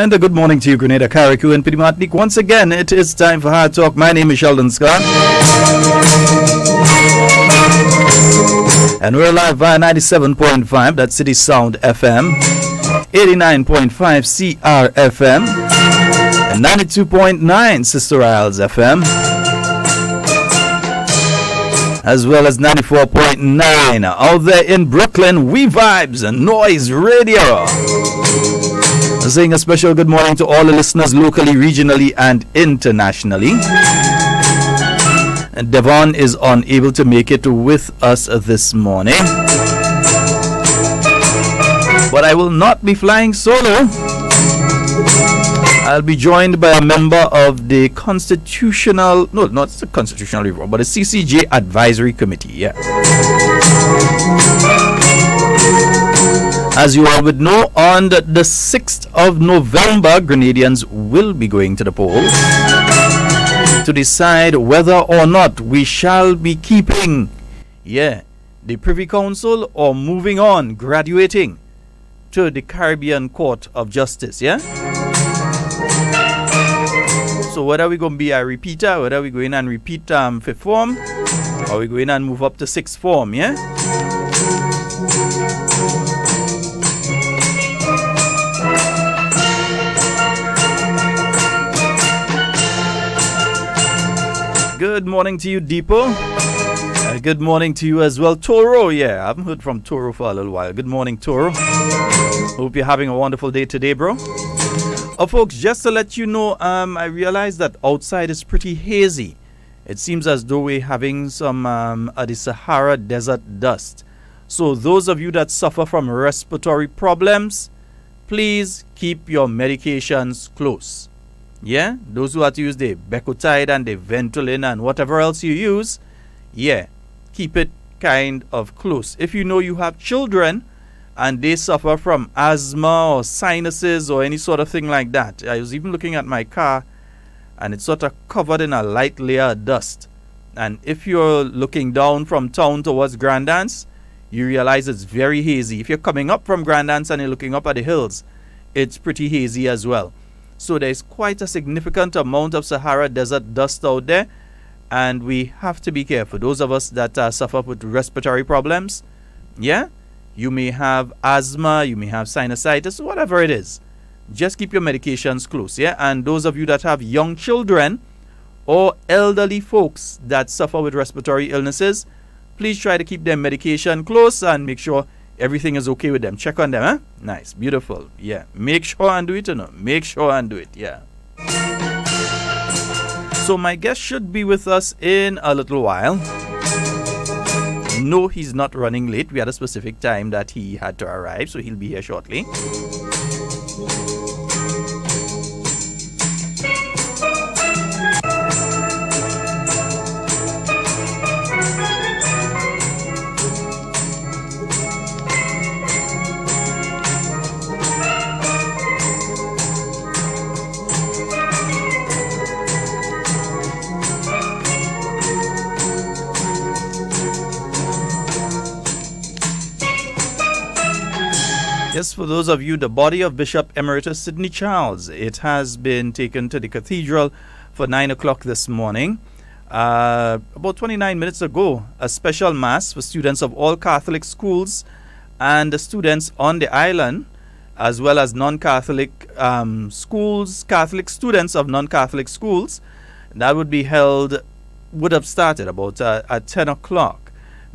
And a good morning to you, Grenada, Carriacou, and Pidimatnik. Once again, it is time for Hard Talk. My name is Sheldon Scott. And we're live via 97.5, that's City Sound FM, 89.5 CR FM, and 92.9 Sister Isles FM, as well as 94.9 out there in Brooklyn. We Vibes and Noise Radio. Saying a special good morning to all the listeners locally, regionally, and internationally. And Devon is unable to make it with us this morning, but I will not be flying solo. I'll be joined by a member of the constitutional, no, not the constitutional review, but the CCJ advisory committee. Yeah. As you all would know, on the 6th of November, Grenadians will be going to the polls to decide whether or not we shall be keeping, the Privy Council or moving on, graduating to the Caribbean Court of Justice, So whether we're going to be a repeater, whether we're going and repeat 5th form, or we're going and move up to 6th form, Good morning to you, Deepo. Good morning to you as well, Toro. I haven't heard from Toro for a little while. Good morning, Toro. Hope you're having a wonderful day today, bro. Folks, just to let you know, I realize that outside is pretty hazy. It seems as though we're having some of the Sahara Desert dust. So those of you that suffer from respiratory problems, please keep your medications close. Those who have to use the Becotide and the Ventolin and whatever else you use, keep it kind of close. If you know you have children and they suffer from asthma or sinuses or any sort of thing like that, I was even looking at my car and it's sort of covered in a light layer of dust. And if you're looking down from town towards Grandance, you realize it's very hazy. If you're coming up from Grandance and you're looking up at the hills, it's pretty hazy as well. So there's quite a significant amount of Sahara Desert dust out there, and we have to be careful. Those of us that suffer with respiratory problems, you may have asthma, you may have sinusitis, whatever it is. Just keep your medications close, And those of you that have young children or elderly folks that suffer with respiratory illnesses, please try to keep their medication close and make sure everything is okay with them. Check on them, Nice, beautiful. Make sure and do it, Make sure and do it, So my guest should be with us in a little while. No, he's not running late. We had a specific time that he had to arrive, so he'll be here shortly. Yes, for those of you, the body of Bishop Emeritus Sidney Charles, it has been taken to the cathedral for 9 o'clock this morning. About 29 minutes ago, a special mass for students of all Catholic schools and the students on the island, as well as non-Catholic schools, Catholic students of non-Catholic schools, that would have started about at 10 o'clock.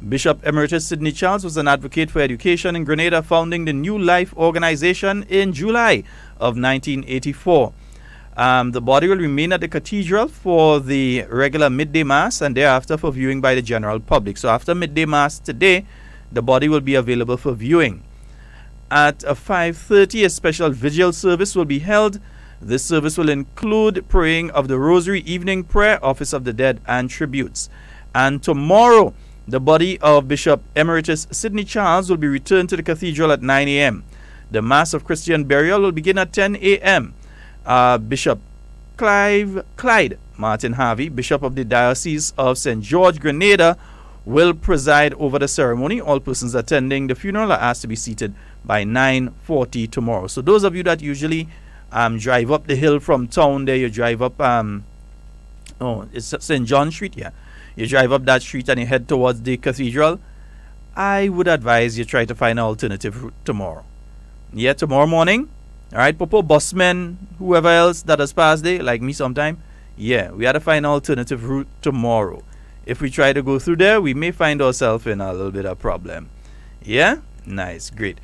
Bishop Emeritus Sidney Charles was an advocate for education in Grenada, founding the New Life organization in July of 1984. The body will remain at the cathedral for the regular midday mass and thereafter for viewing by the general public. So after midday mass today, the body will be available for viewing. At 5:30, a special vigil service will be held. This service will include praying of the Rosary, evening prayer, Office of the Dead, and tributes. And tomorrow, the body of Bishop Emeritus Sidney Charles will be returned to the cathedral at 9 a.m. The Mass of Christian Burial will begin at 10 a.m. Bishop Clyde Martin Harvey, Bishop of the Diocese of St. George, Grenada, will preside over the ceremony. All persons attending the funeral are asked to be seated by 9:40 tomorrow. So those of you that usually drive up the hill from town there. You drive up, it's St. John Street, yeah. You drive up that street and you head towards the cathedral. I would advise you try to find an alternative route tomorrow. Yeah, tomorrow morning. All right, Popo, busmen, whoever else that has passed there, like me sometime. Yeah, we had to find an alternative route tomorrow. If we try to go through there, we may find ourselves in a little bit of problem. Yeah? Nice, great.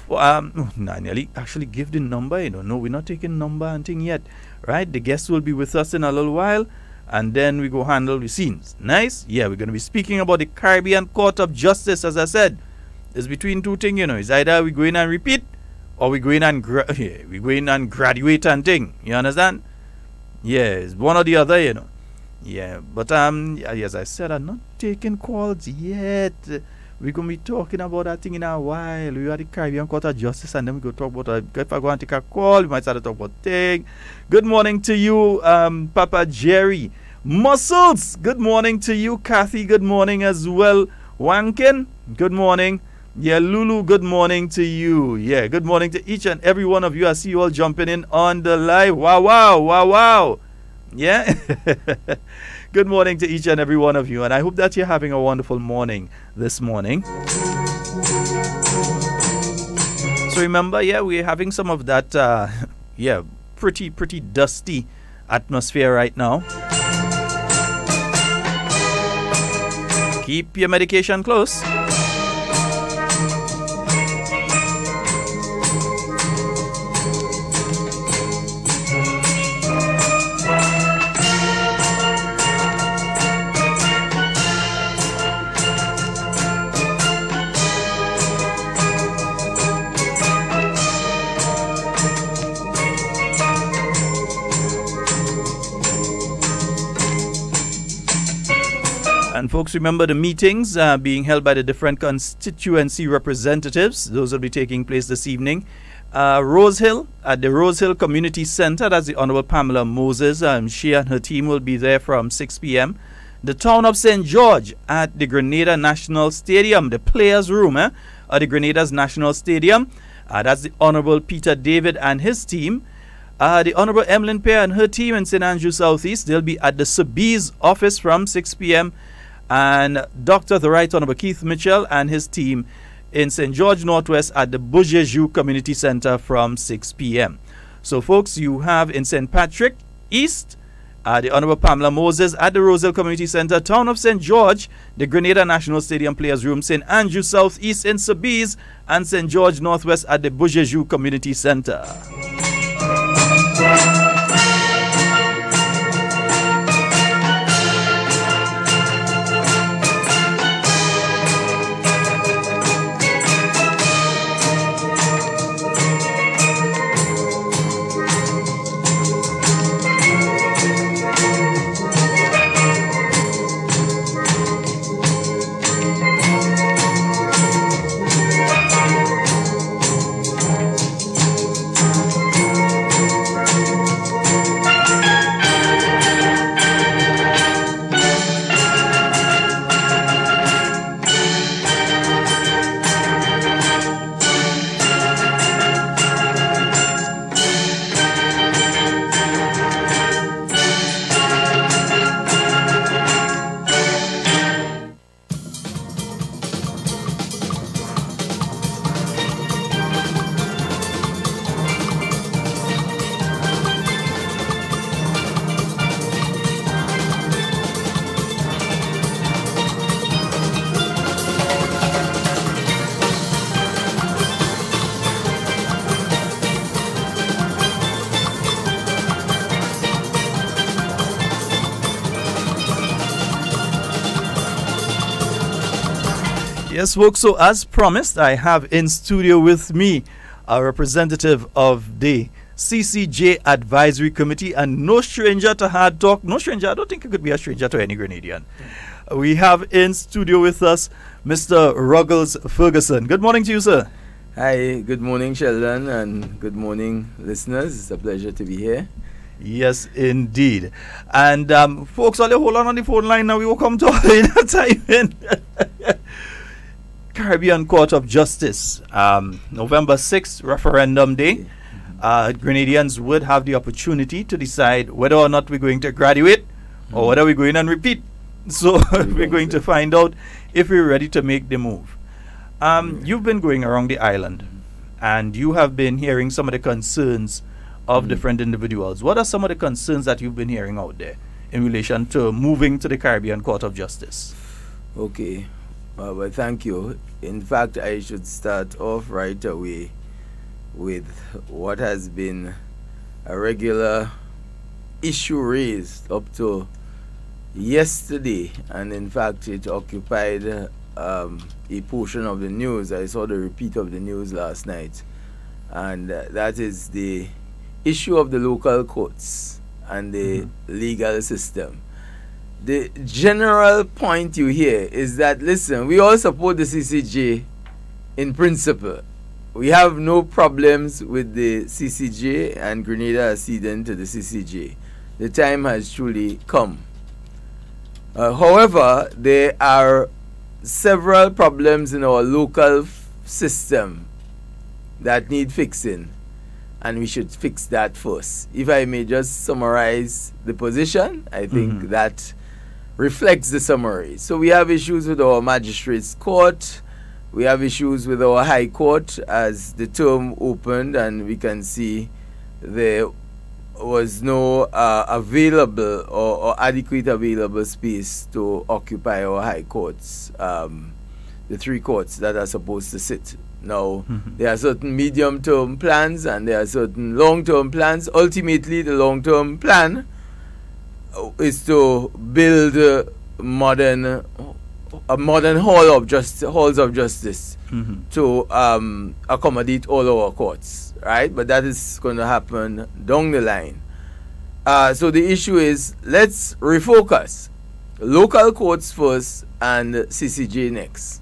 Nearly actually give the number, No, we're not taking number and thing yet. Right? The guests will be with us in a little while, and then we go handle the scenes. Nice? Yeah, we're going to be speaking about the Caribbean Court of Justice, as I said. It's between two things, It's either we go in and repeat, or we go in and graduate and thing. You understand? Yeah, it's one or the other, Yeah, but as I said, I'm not taking calls yet. We're going to be talking about that thing in a while. We are the Caribbean Court of Justice, and then we go talk about if I go and take a call, we might start to talk about thing. Good morning to you, Papa Jerry. Muscles, good morning to you. Kathy, good morning as well. Wankin, good morning. Yeah, Lulu, good morning to you. Yeah, good morning to each and every one of you. I see you all jumping in on the live. Wow. Yeah. Good morning to each and every one of you. And I hope that you're having a wonderful morning this morning. So remember, we're having some of that, pretty dusty atmosphere right now. Keep your medication close. And folks, remember the meetings being held by the different constituency representatives. Those will be taking place this evening. Rose Hill, at the Rose Hill Community Center, that's the Honorable Pamela Moses. She and her team will be there from 6 p.m. The town of St. George at the Grenada National Stadium, the players' room at the Grenada's National Stadium. That's the Honorable Peter David and his team. The Honorable Emlyn Pear and her team in St. Andrew Southeast, they'll be at the Sobeys office from 6 p.m. And Dr. the Right Honorable Keith Mitchell and his team in St. George Northwest at the Bourgeois Community Center from 6 p.m. So, folks, you have in St. Patrick East, the Honorable Pamela Moses at the Roselle Community Center, Town of St. George, the Grenada National Stadium Players Room, St. Andrew Southeast in Sobeys, and St. George Northwest at the Bourgeois Community Center. Yes, folks, so as promised, I have in studio with me a representative of the CCJ Advisory Committee, and no stranger to hard talk. No stranger, I don't think it could be a stranger to any Grenadian. We have in studio with us Mr. Ruggles Ferguson. Good morning to you, sir. Hi, good morning, Sheldon, and good morning, listeners. It's a pleasure to be here. Yes, indeed. And folks, hold on the phone line now. We will come to all in a time in. Caribbean Court of Justice, November 6th, referendum day. Grenadians would have the opportunity to decide whether or not we're going to graduate or whether we're going and repeat. So we're going to find out if we're ready to make the move. You've been going around the island and you have been hearing some of the concerns of different individuals. What are some of the concerns that you've been hearing out there in relation to moving to the Caribbean Court of Justice? Okay, well, thank you. In fact, I should start off right away with what has been a regular issue raised up to yesterday, and in fact it occupied a portion of the news. I saw the repeat of the news last night, and that is the issue of the local courts and the legal system. The general point you hear is that, listen, we all support the CCJ in principle. We have no problems with the CCJ, and Grenada acceding to the CCJ. The time has truly come. However, there are several problems in our local system that need fixing, and we should fix that first. If I may just summarize the position, I think that reflects the summary. So we have issues with our magistrates court, we have issues with our high court as the term opened, and we can see there was no available or adequate available space to occupy our high courts, the three courts that are supposed to sit. Now, there are certain medium-term plans and there are certain long-term plans. Ultimately, the long-term plan is to build a modern halls of justice to accommodate all our courts, right? But that is going to happen down the line. So the issue is, let's refocus. Local courts first and CCJ next.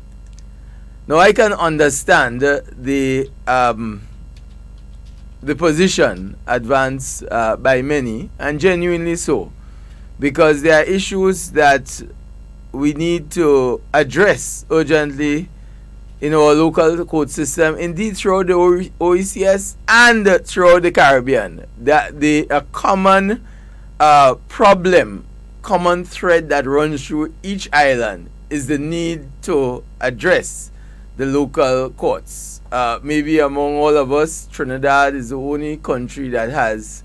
Now, I can understand the position advanced by many, and genuinely so, because there are issues that we need to address urgently in our local court system, indeed throughout the OECS and throughout the Caribbean. That a common problem, common thread that runs through each island is the need to address the local courts. Maybe among all of us, Trinidad is the only country that has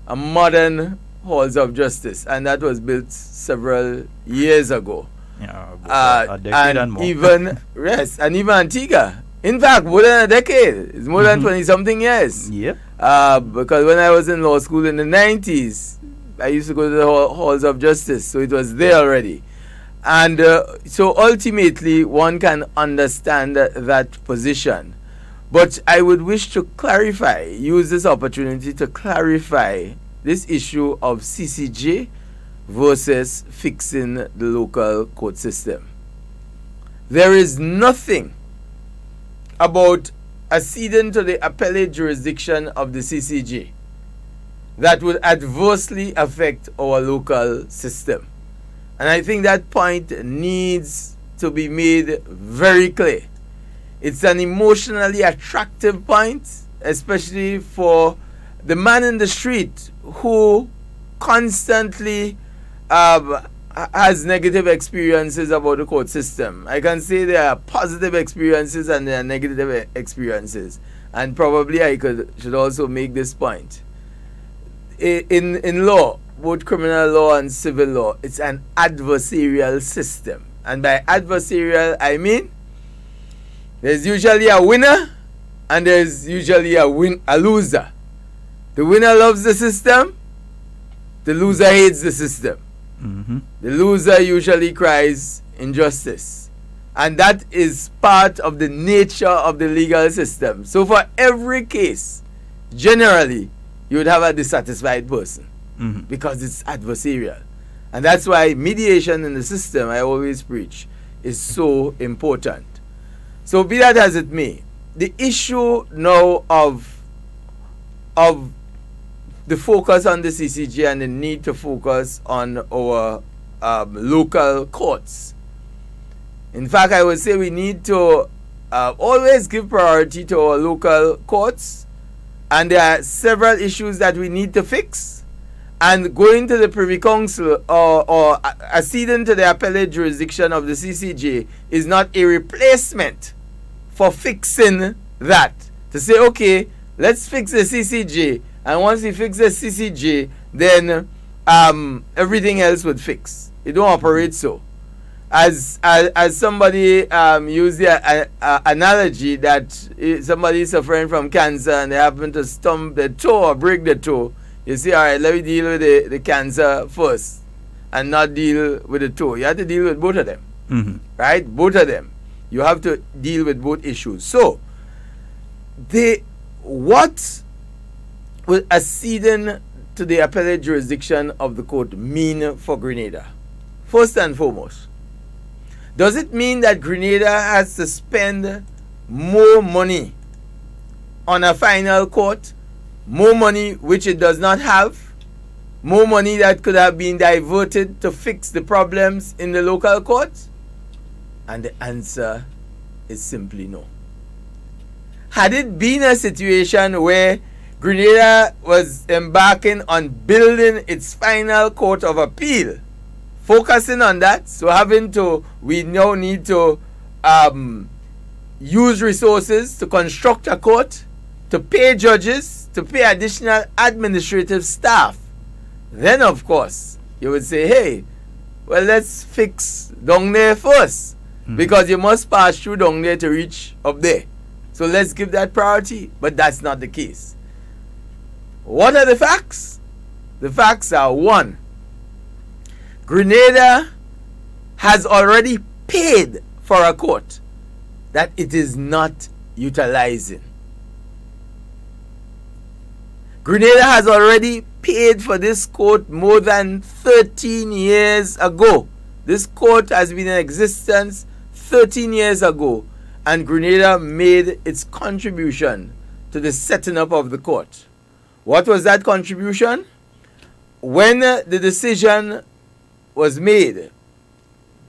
a modern halls of justice, and that was built several years ago. A decade and more. Even yes, and even Antigua. In fact, more than a decade. It's more than 20-something years. Yep. Because when I was in law school in the 90s, I used to go to the halls of justice, so it was there already. And so ultimately, one can understand that position. But I would wish to clarify, use this opportunity to clarify this issue of CCJ versus fixing the local court system. There is nothing about acceding to the appellate jurisdiction of the CCJ that would adversely affect our local system. And I think that point needs to be made very clear. It's an emotionally attractive point, especially for the man in the street who constantly has negative experiences about the court system. I can say there are positive experiences and there are negative experiences. And probably I should also make this point. In law, both criminal law and civil law, it's an adversarial system. And by adversarial, I mean there's usually a winner and there's usually a loser. The winner loves the system, the loser hates the system. The loser usually cries injustice. And that is part of the nature of the legal system. So for every case, generally, you would have a dissatisfied person because it's adversarial. And that's why mediation in the system, I always preach, is so important. So be that as it may, the issue now of the focus on the CCJ and the need to focus on our local courts. In fact, I would say we need to always give priority to our local courts and there are several issues that we need to fix, and going to the Privy Council or acceding to the appellate jurisdiction of the CCJ is not a replacement for fixing that. To say, okay, let's fix the CCJ, and once we fix the CCJ, then everything else would fix. It don't operate so. As somebody used the analogy that somebody is suffering from cancer and they happen to stump the toe or break the toe, you say, all right, let me deal with the cancer first and not deal with the toe. You have to deal with both of them, right? Both of them. You have to deal with both issues. So, what will acceding to the appellate jurisdiction of the court mean for Grenada? First and foremost, does it mean that Grenada has to spend more money on a final court? More money which it does not have? More money that could have been diverted to fix the problems in the local courts? And the answer is simply no. Had it been a situation where Grenada was embarking on building its final court of appeal, focusing on that, so we now need to use resources to construct a court, to pay judges, to pay additional administrative staff, then of course you would say, hey, well, let's fix down there first, because you must pass through down there to reach up there. So let's give that priority. But that's not the case. What are the facts? The facts are, one, Grenada has already paid for a court that it is not utilizing. Grenada has already paid for this court more than 13 years ago. This court has been in existence 13 years ago, and Grenada made its contribution to the setting up of the court. What was that contribution? When the decision was made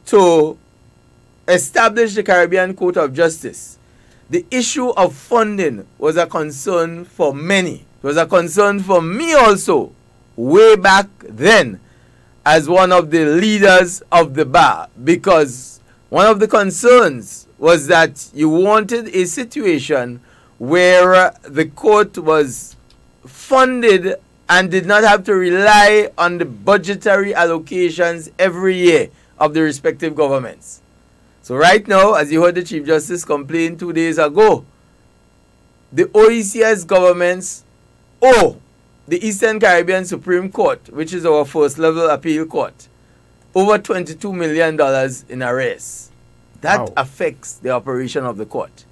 to establish the Caribbean Court of Justice, the issue of funding was a concern for many. It was a concern for me also, way back then, as one of the leaders of the bar, because one of the concerns was that you wanted a situation where the court was funded and did not have to rely on the budgetary allocations every year of the respective governments. So right now, as you heard the Chief Justice complain 2 days ago, the OECS governments owe the Eastern Caribbean Supreme Court, which is our first level appeal court, over $22 million in arrears. That affects the operation of the court.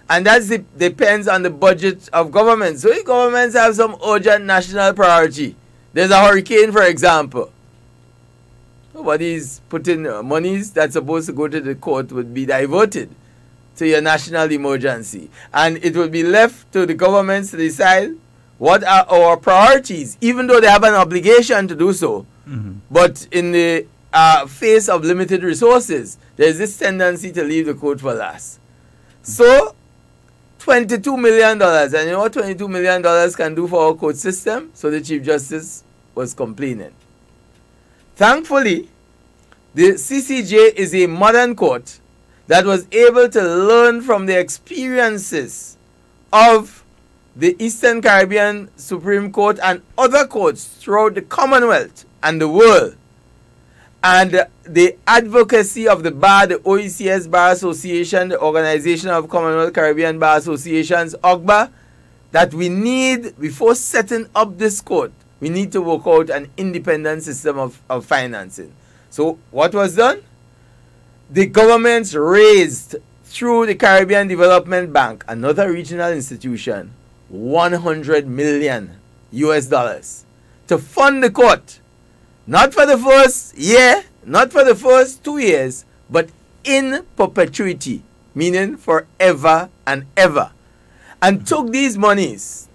And that depends on the budget of governments. So if governments have some urgent national priority, there's a hurricane, for example, nobody's putting monies that's supposed to go to the court would be diverted to your national emergency. And it would be left to the governments to decide what are our priorities, even though they have an obligation to do so. But in the face of limited resources, there's this tendency to leave the court for last. So, $22 million. And you know what $22 million can do for our court system? So the Chief Justice was complaining. Thankfully, the CCJ is a modern court that was able to learn from the experiences of the Eastern Caribbean Supreme Court and other courts throughout the Commonwealth and the world. And the advocacy of the bar, the OECS Bar Association, the Organization of Commonwealth Caribbean Bar Associations, OCBA, that we need, before setting up this court, we need to work out an independent system of financing. So what was done? The governments raised, through the Caribbean Development Bank, another regional institution, $100 million to fund the court. Not for the first year, not for the first 2 years, but in perpetuity, meaning forever and ever. And took these monies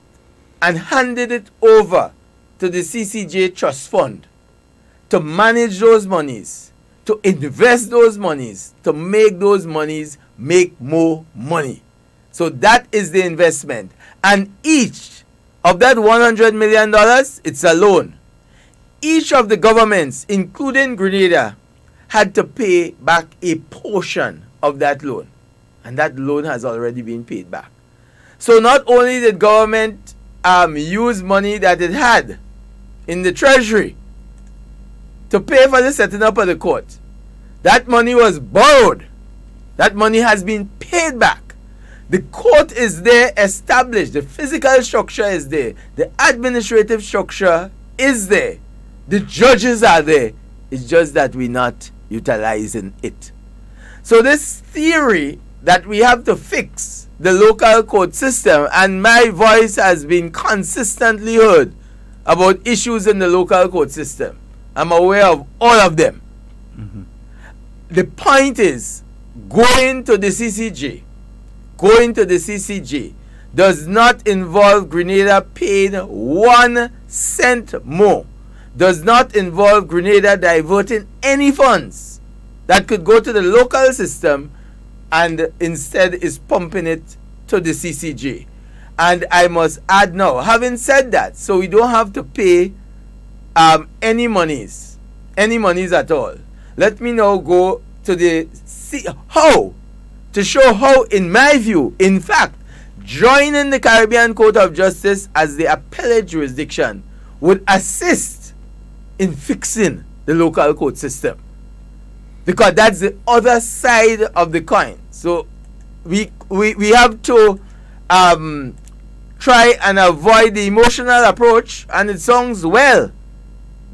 and handed it over to the CCJ Trust Fund to manage those monies, to invest those monies, to make those monies make more money. So that is the investment. And each Of that $100 million, it's a loan. Each of the governments, including Grenada, had to pay back a portion of that loan. And that loan has already been paid back. So not only did government use money that it had in the treasury to pay for the setting up of the court, that money was borrowed. That money has been paid back. The court is there established. The physical structure is there. The administrative structure is there. The judges are there. It's just that we're not utilizing it. So this theory that we have to fix the local court system, and my voice has been consistently heard about issues in the local court system. I'm aware of all of them. The point is, going to the CCJ does not involve Grenada paying 1 cent more. Does not involve Grenada diverting any funds that could go to the local system, and instead is pumping it to the CCJ. And I must add now, having said that, so we don't have to pay any monies at all. Let me now go to the to show how, in my view, in fact, joining the Caribbean Court of Justice as the appellate jurisdiction would assist in fixing the local court system, because that's the other side of the coin. So we have to try and avoid the emotional approach, and it sounds well,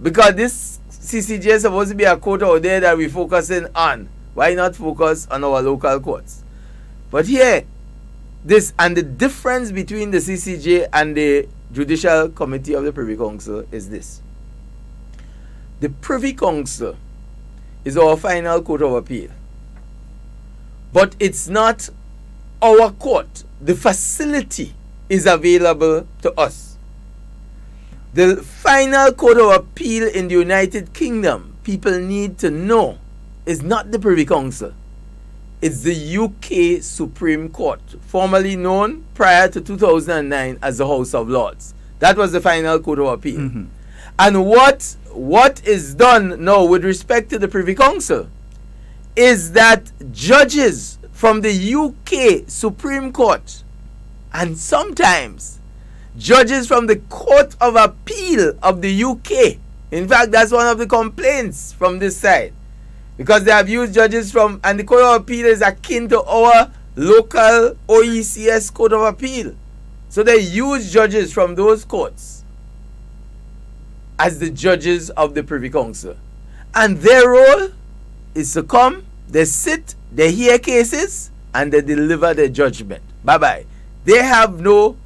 because this CCJ is supposed to be a court out there that we're focusing on. Why not focus on our local courts? But here, this and the difference between the CCJ and the Judicial Committee of the Privy Council is this. The Privy Council is our final court of appeal. But it's not our court. The facility is available to us. The final court of appeal in the United Kingdom, people need to know, is not the Privy Council. It's the UK Supreme Court, formerly known prior to 2009 as the House of Lords. That was the final court of appeal. And what is done now with respect to the Privy Council is that judges from the UK Supreme Court, and sometimes judges from the Court of Appeal of the UK, in fact, that's one of the complaints from this side, because they have used judges from, and the Court of Appeal is akin to our local OECS Court of Appeal. So they use judges from those courts as the judges of the Privy Council. And their role is to come, they sit, they hear cases, and they deliver their judgment. Bye-bye. They have no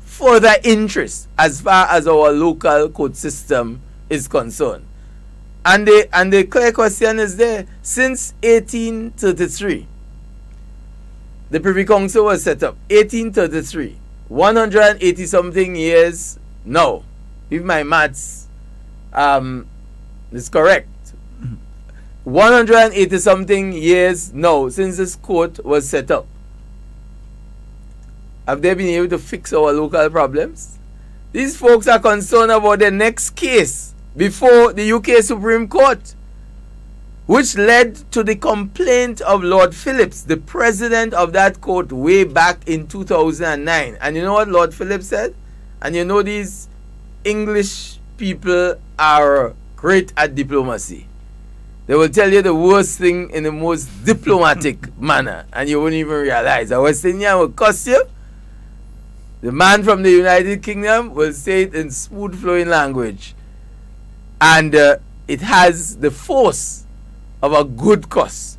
further interest as far as our local court system is concerned. And the clear question is there. Since 1833, the Privy Council was set up. 1833. 180 something years now. If my maths is correct. 180 something years now since this court was set up. Have they been able to fix our local problems? These folks are concerned about the next case before the UK Supreme Court, which led to the complaint of Lord Phillips, the president of that court, way back in 2009. And you know what Lord Phillips said? And you know these English people are great at diplomacy. They will tell you the worst thing in the most diplomatic manner, and you won't even realize. A West Indian will cuss you. The man from the United Kingdom will say it in smooth flowing language. And it has the force of a good cuss.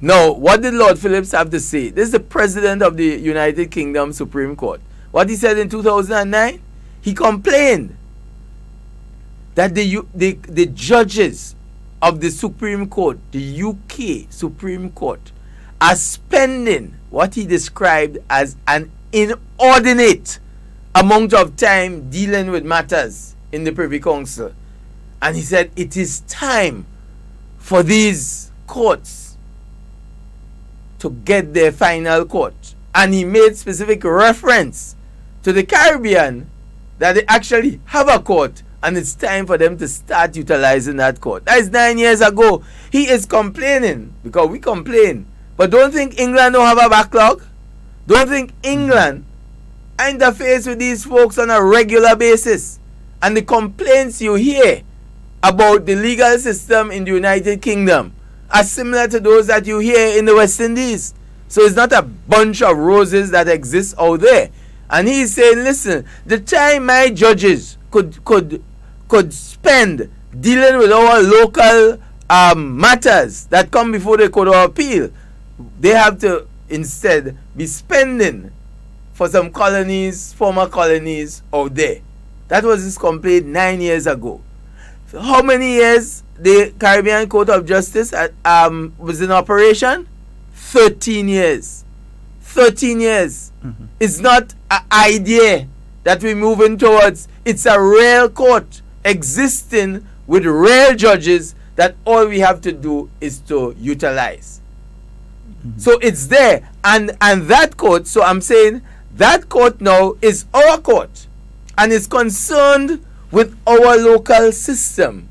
Now, what did Lord Phillips have to say? This is the president of the United Kingdom Supreme Court. What he said in 2009? He complained that the judges of the Supreme Court, the UK Supreme Court, are spending what he described as an inordinate amount of time dealing with matters in the Privy Council. And he said it is time for these courts to get their final court. And he made specific reference to the Caribbean that they actually have a court, and it's time for them to start utilizing that court. That is 9 years ago. He is complaining because we complain. But don't think England don't have a backlog. Don't think England interface with these folks on a regular basis. And the complaints you hear about the legal system in the United Kingdom are similar to those that you hear in the West Indies. So it's not a bunch of roses that exists out there. And he's saying, listen, the time my judges could spend dealing with our local matters that come before the Court of Appeal, they have to instead be spending for some colonies, former colonies out there. That was his complaint 9 years ago. So how many years the Caribbean Court of Justice was in operation? 13 years. 13 years. It's not an idea that we're moving towards. It's a real court existing with real judges that all we have to do is to utilize. So it's there. And that court, so I'm saying that court now is our court and is concerned with our local system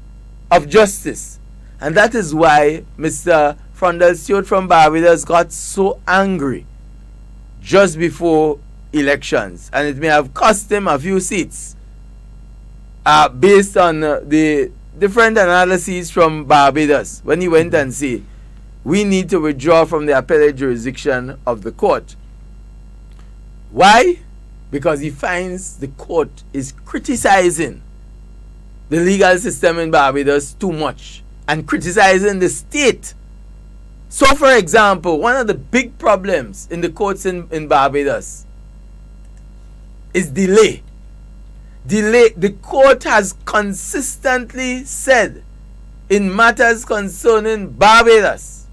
of justice. And that is why Mr. Frondel Stewart from Barbados got so angry just before elections, and it may have cost him a few seats based on the different analyses from Barbados when he went and said we need to withdraw from the appellate jurisdiction of the court. Why? Because he finds the court is criticizing the legal system in Barbados too much and criticizing the state. So, for example, one of the big problems in the courts in Barbados is delay. Delay. The court has consistently said in matters concerning Barbados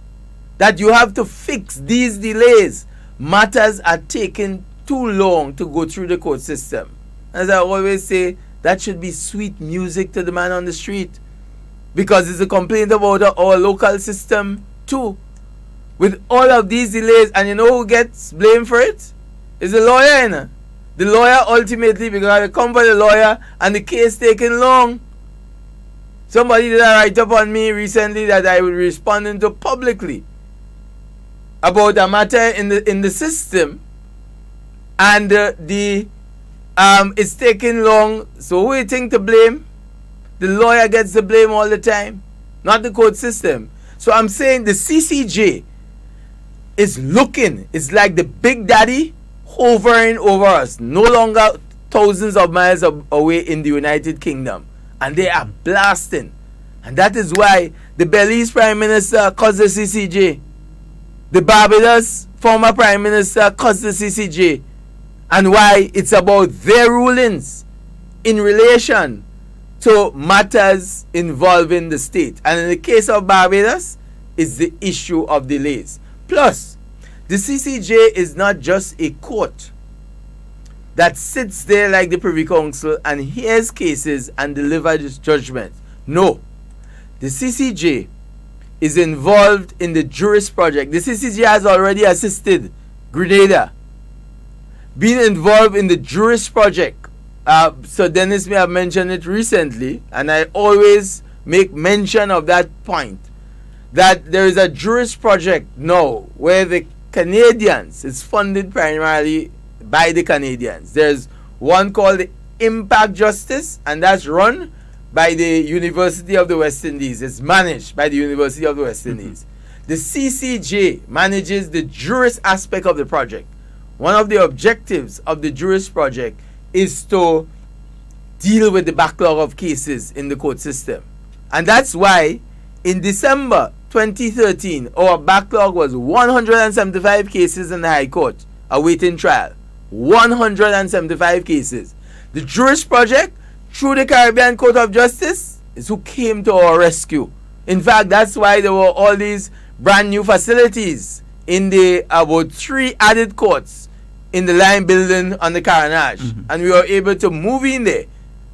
that you have to fix these delays. Matters are taking too long to go through the court system. As I always say, that should be sweet music to the man on the street, because it's a complaint about our local system too. With all of these delays, and you know who gets blamed for it? It's the lawyer, you know? The lawyer ultimately, because they come for the lawyer and the case taking long. Somebody did a write-up on me recently that I was responding to publicly about a matter in the system, and it's taking long. So who you think to blame? The lawyer gets the blame all the time, not the court system. So I'm saying the CCJ is looking, it's like the big daddy hovering over us, no longer thousands of miles away in the United Kingdom, and they are blasting. And that is why the Belize Prime Minister cuts the CCJ, the Barbados former Prime Minister cuts the CCJ, and why it's about their rulings in relation to matters involving the state. And in the case of Barbados, it's the issue of delays. Plus, the CCJ is not just a court that sits there like the Privy Council and hears cases and delivers judgment. No. The CCJ is involved in the Juris Project. The CCJ has already assisted Grenada being involved in the Juris Project. So Dennis may have mentioned it recently, and I always make mention of that point, that there is a Juris Project now where the Canadians, it's funded primarily by the Canadians. There's one called the Impact Justice, and that's run by the University of the West Indies. It's managed by the University of the West Indies. The CCJ manages the Juris aspect of the project. One of the objectives of the Juris Project is to deal with the backlog of cases in the court system. And that's why in December 2013, our backlog was 175 cases in the High Court awaiting trial. 175 cases. The Juris Project, through the Caribbean Court of Justice, is who came to our rescue. In fact, that's why there were all these brand new facilities in the about 3 added courts in the line building on the Carnage. And we were able to move in there.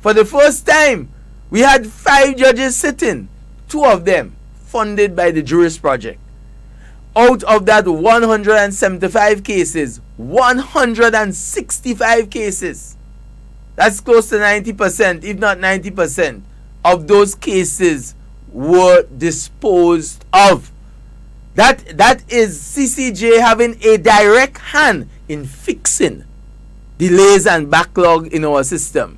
For the first time, we had 5 judges sitting, 2 of them funded by the Juris Project. out of that 175 cases, 165 cases, that's close to 90%, if not 90%, of those cases were disposed of. That is CCJ having a direct hand in fixing delays and backlog in our system.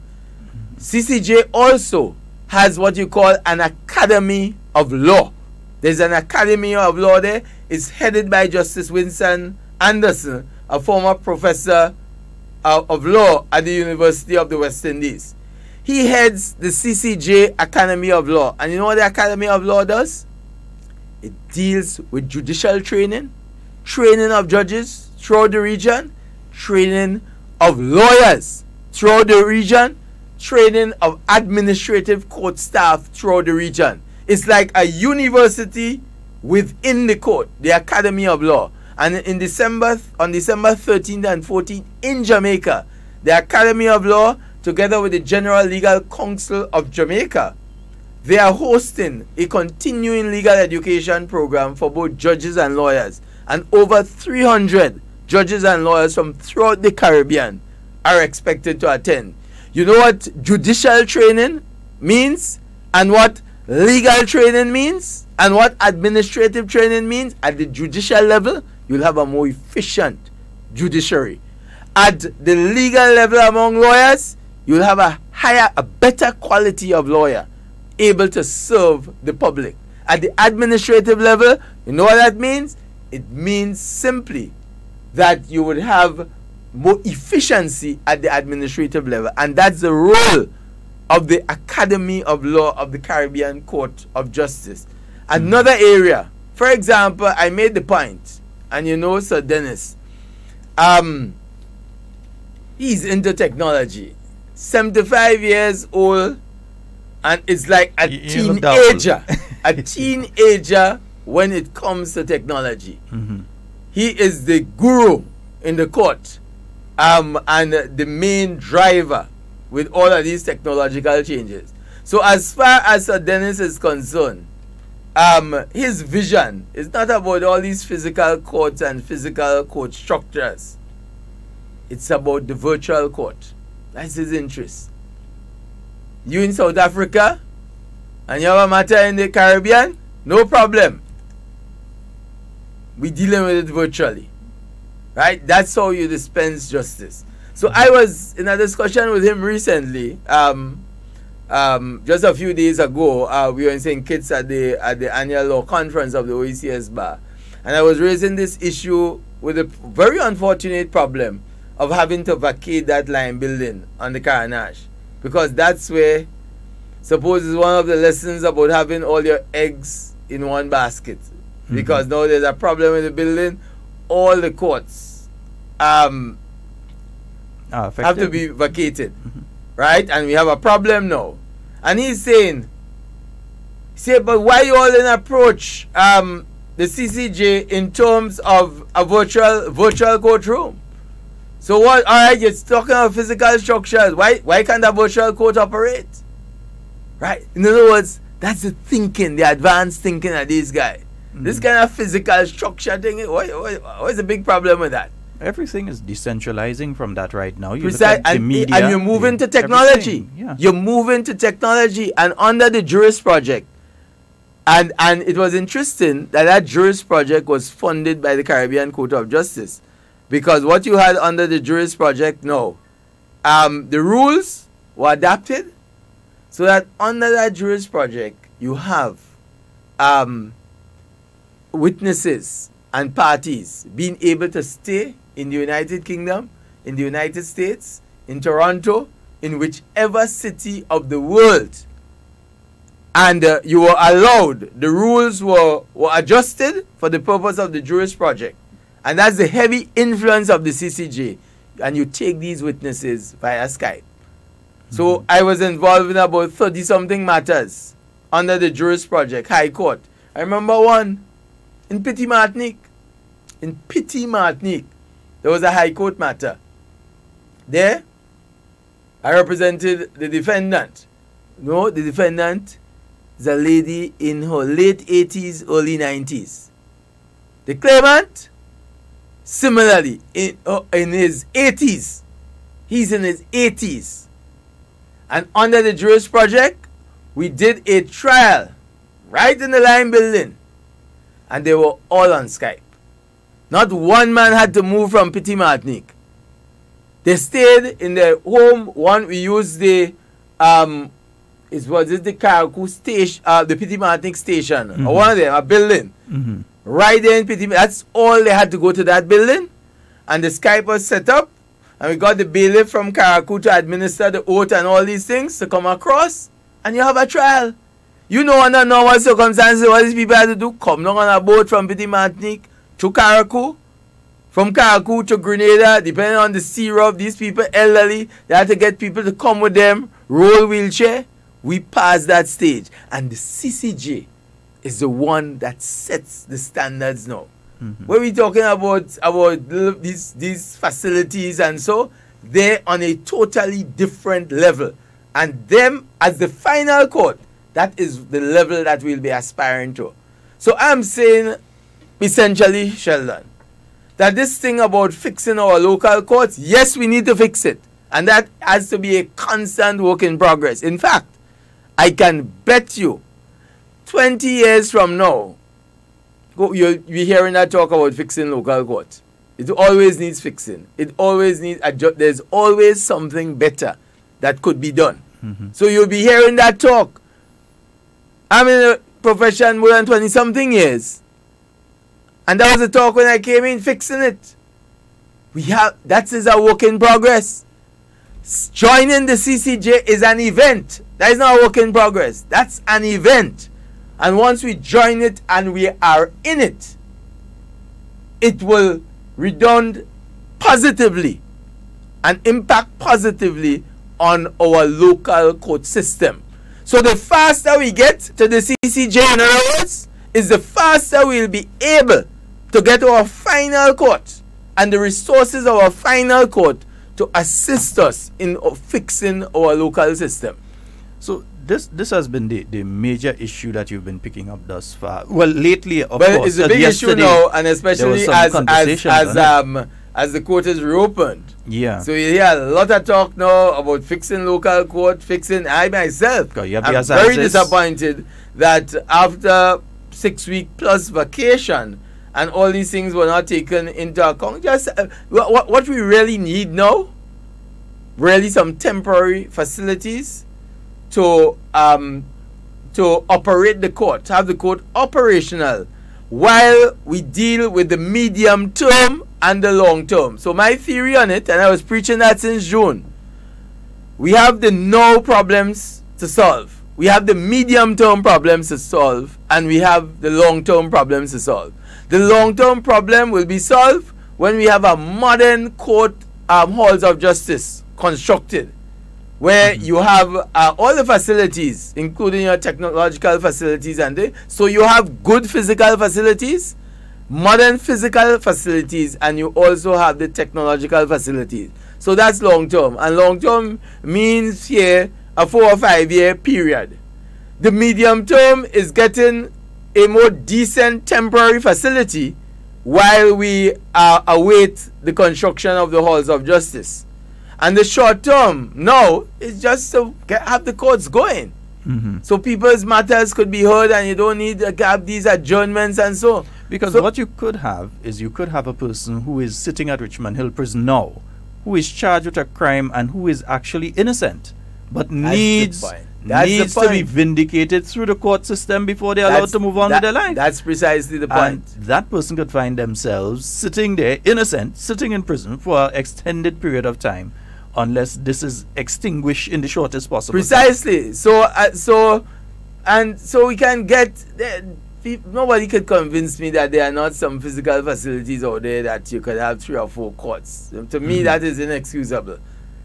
CCJ also has what you call an Academy of Law. There's an Academy of Law there. It's headed by Justice Winston Anderson, a former professor of law at the University of the West Indies. He heads the CCJ Academy of Law. And you know what the Academy of Law does? It deals with judicial training, training of judges throughout the region, training of lawyers throughout the region, training of administrative court staff throughout the region. It's like a university within the court, the Academy of Law. And on December 13th and 14th in Jamaica, the Academy of Law, together with the General Legal Council of Jamaica, they are hosting a continuing legal education program for both judges and lawyers. And over 300 judges and lawyers from throughout the Caribbean are expected to attend. You know what judicial training means and what legal training means and what administrative training means? At the judicial level, you'll have a more efficient judiciary. At the legal level among lawyers, you'll have a better quality of lawyer able to serve the public. At the administrative level, you know what that means? It means simply that you would have more efficiency at the administrative level. And that's the role of the Academy of Law of the Caribbean Court of Justice. Another area, for example, I made the point, and you know Sir Dennis, he's into technology. 75 years old, and it's like a teenager. A teenager when it comes to technology. He is the guru in the court, and the main driver with all of these technological changes. So as far as Sir Dennis is concerned, his vision is not about all these physical courts and physical court structures. It's about the virtual court. That's his interest. You in South Africa and you have a matter in the Caribbean, no problem. We're dealing with it virtually. Right? That's how you dispense justice. So I was in a discussion with him recently, just a few days ago. We were in St. Kitts at the annual law conference of the OECS Bar. And I was raising this issue with a very unfortunate problem of having to vacate that line building on the Caranache. Because that's where, suppose is one of the lessons about having all your eggs in one basket. Because now there's a problem in the building, all the courts have to be vacated. Right? And we have a problem now. And he's saying, but why you all in approach the CCJ in terms of a virtual courtroom? So what? All right, you're talking about physical structures. Why can't a virtual court operate? Right? In other words, that's the thinking, the advanced thinking of these guys. This kind of physical structure thing, what's the big problem with that? Everything is decentralizing from that right now. You look at the media, and you're moving to technology. Yeah. You're moving to technology, and under the Jurist Project, and it was interesting that Jurist Project was funded by the Caribbean Court of Justice, because what you had under the Jurist Project, the rules were adapted so that under that Jurist Project you have witnesses and parties being able to stay in the United Kingdom, in the United States, in Toronto, in whichever city of the world. And you were allowed, the rules were adjusted for the purpose of the Jurist Project. And that's the heavy influence of the CCJ. And you take these witnesses via Skype. So I was involved in about 30-something matters under the Jurist Project, High Court. I remember one in Petit Martinique. In Petit Martinique, there was a High Court matter. There, I represented the defendant. No, the defendant is a lady in her late 80s, early 90s. The claimant, similarly, in his 80s. He's in his 80s. And under the Juris Project, we did a trial right in the Line building. And they were all on Skype. Not one man had to move from Petit Martinique. They stayed in their home. One, we used the the Caracou station, the Petit Martinique station, or one of them, a building. Right there in Petit. That's all they had to go to that building, and the Skype was set up, and we got the bailiff from Caracou to administer the oath and all these things to come across, and you have a trial. You know, under normal circumstances, what these people had to do? Come down on a boat from Petit Martinique to Caracou. From Caracou to Grenada, depending on the sea route, these people elderly, they had to get people to come with them, roll wheelchair. We passed that stage. And the CCJ is the one that sets the standards now. When we're talking about these facilities and so, they're on a totally different level. And them, as the final court, that is the level that we'll be aspiring to. So I'm saying, essentially, Sheldon, that this thing about fixing our local courts, yes, we need to fix it. And that has to be a constant work in progress. In fact, I can bet you 20 years from now, you'll be hearing that talk about fixing local courts. It always needs fixing. It always needs there's always something better that could be done. So you'll be hearing that talk. I'm in a profession more than 20-something years. And that was the talk when I came in, fixing it. That is a work in progress. Joining the CCJ is an event. That is not a work in progress. That's an event. And once we join it and we are in it, it will redound positively and impact positively on our local court system. So the faster we get to the CCJ, in other words, is the faster we'll be able to get our final court and the resources of our final court to assist us in fixing our local system. So this has been the major issue that you've been picking up thus far. Well, lately, of but course. It's a big issue now, and especially as the court is reopened. Yeah. So you hear a lot of talk now about fixing local court, I myself, I'm very disappointed that after 6-week plus vacation and all these things were not taken into account. Just what we really need now, really some temporary facilities to operate the court, have the court operational while we deal with the medium term and the long term. So my theory on it, and I was preaching that since June, we have the no problems to solve. We have the medium term problems to solve, and we have the long term problems to solve. The long term problem will be solved when we have a modern court halls of justice constructed, where you have all the facilities, including your technological facilities, so you have good physical facilities, modern physical facilities, and you also have the technological facilities. So that's long term, and long term means here a 4 or 5 year period. The medium term is getting a more decent temporary facility while we await the construction of the halls of justice. And the short term now is just to have the courts going. So people's matters could be heard, and you don't need to have these adjournments and so. Because what you could have is you could have a person who is sitting at Richmond Hill Prison now, who is charged with a crime and who is actually innocent, but needs to be vindicated through the court system before they're allowed to move on with their life. That's precisely the point. And that person could find themselves sitting there, innocent, sitting in prison for an extended period of time, unless this is extinguished in the shortest possible precisely time. So we can get nobody could convince me that there are not some physical facilities out there that you could have 3 or 4 courts. To me, that is inexcusable,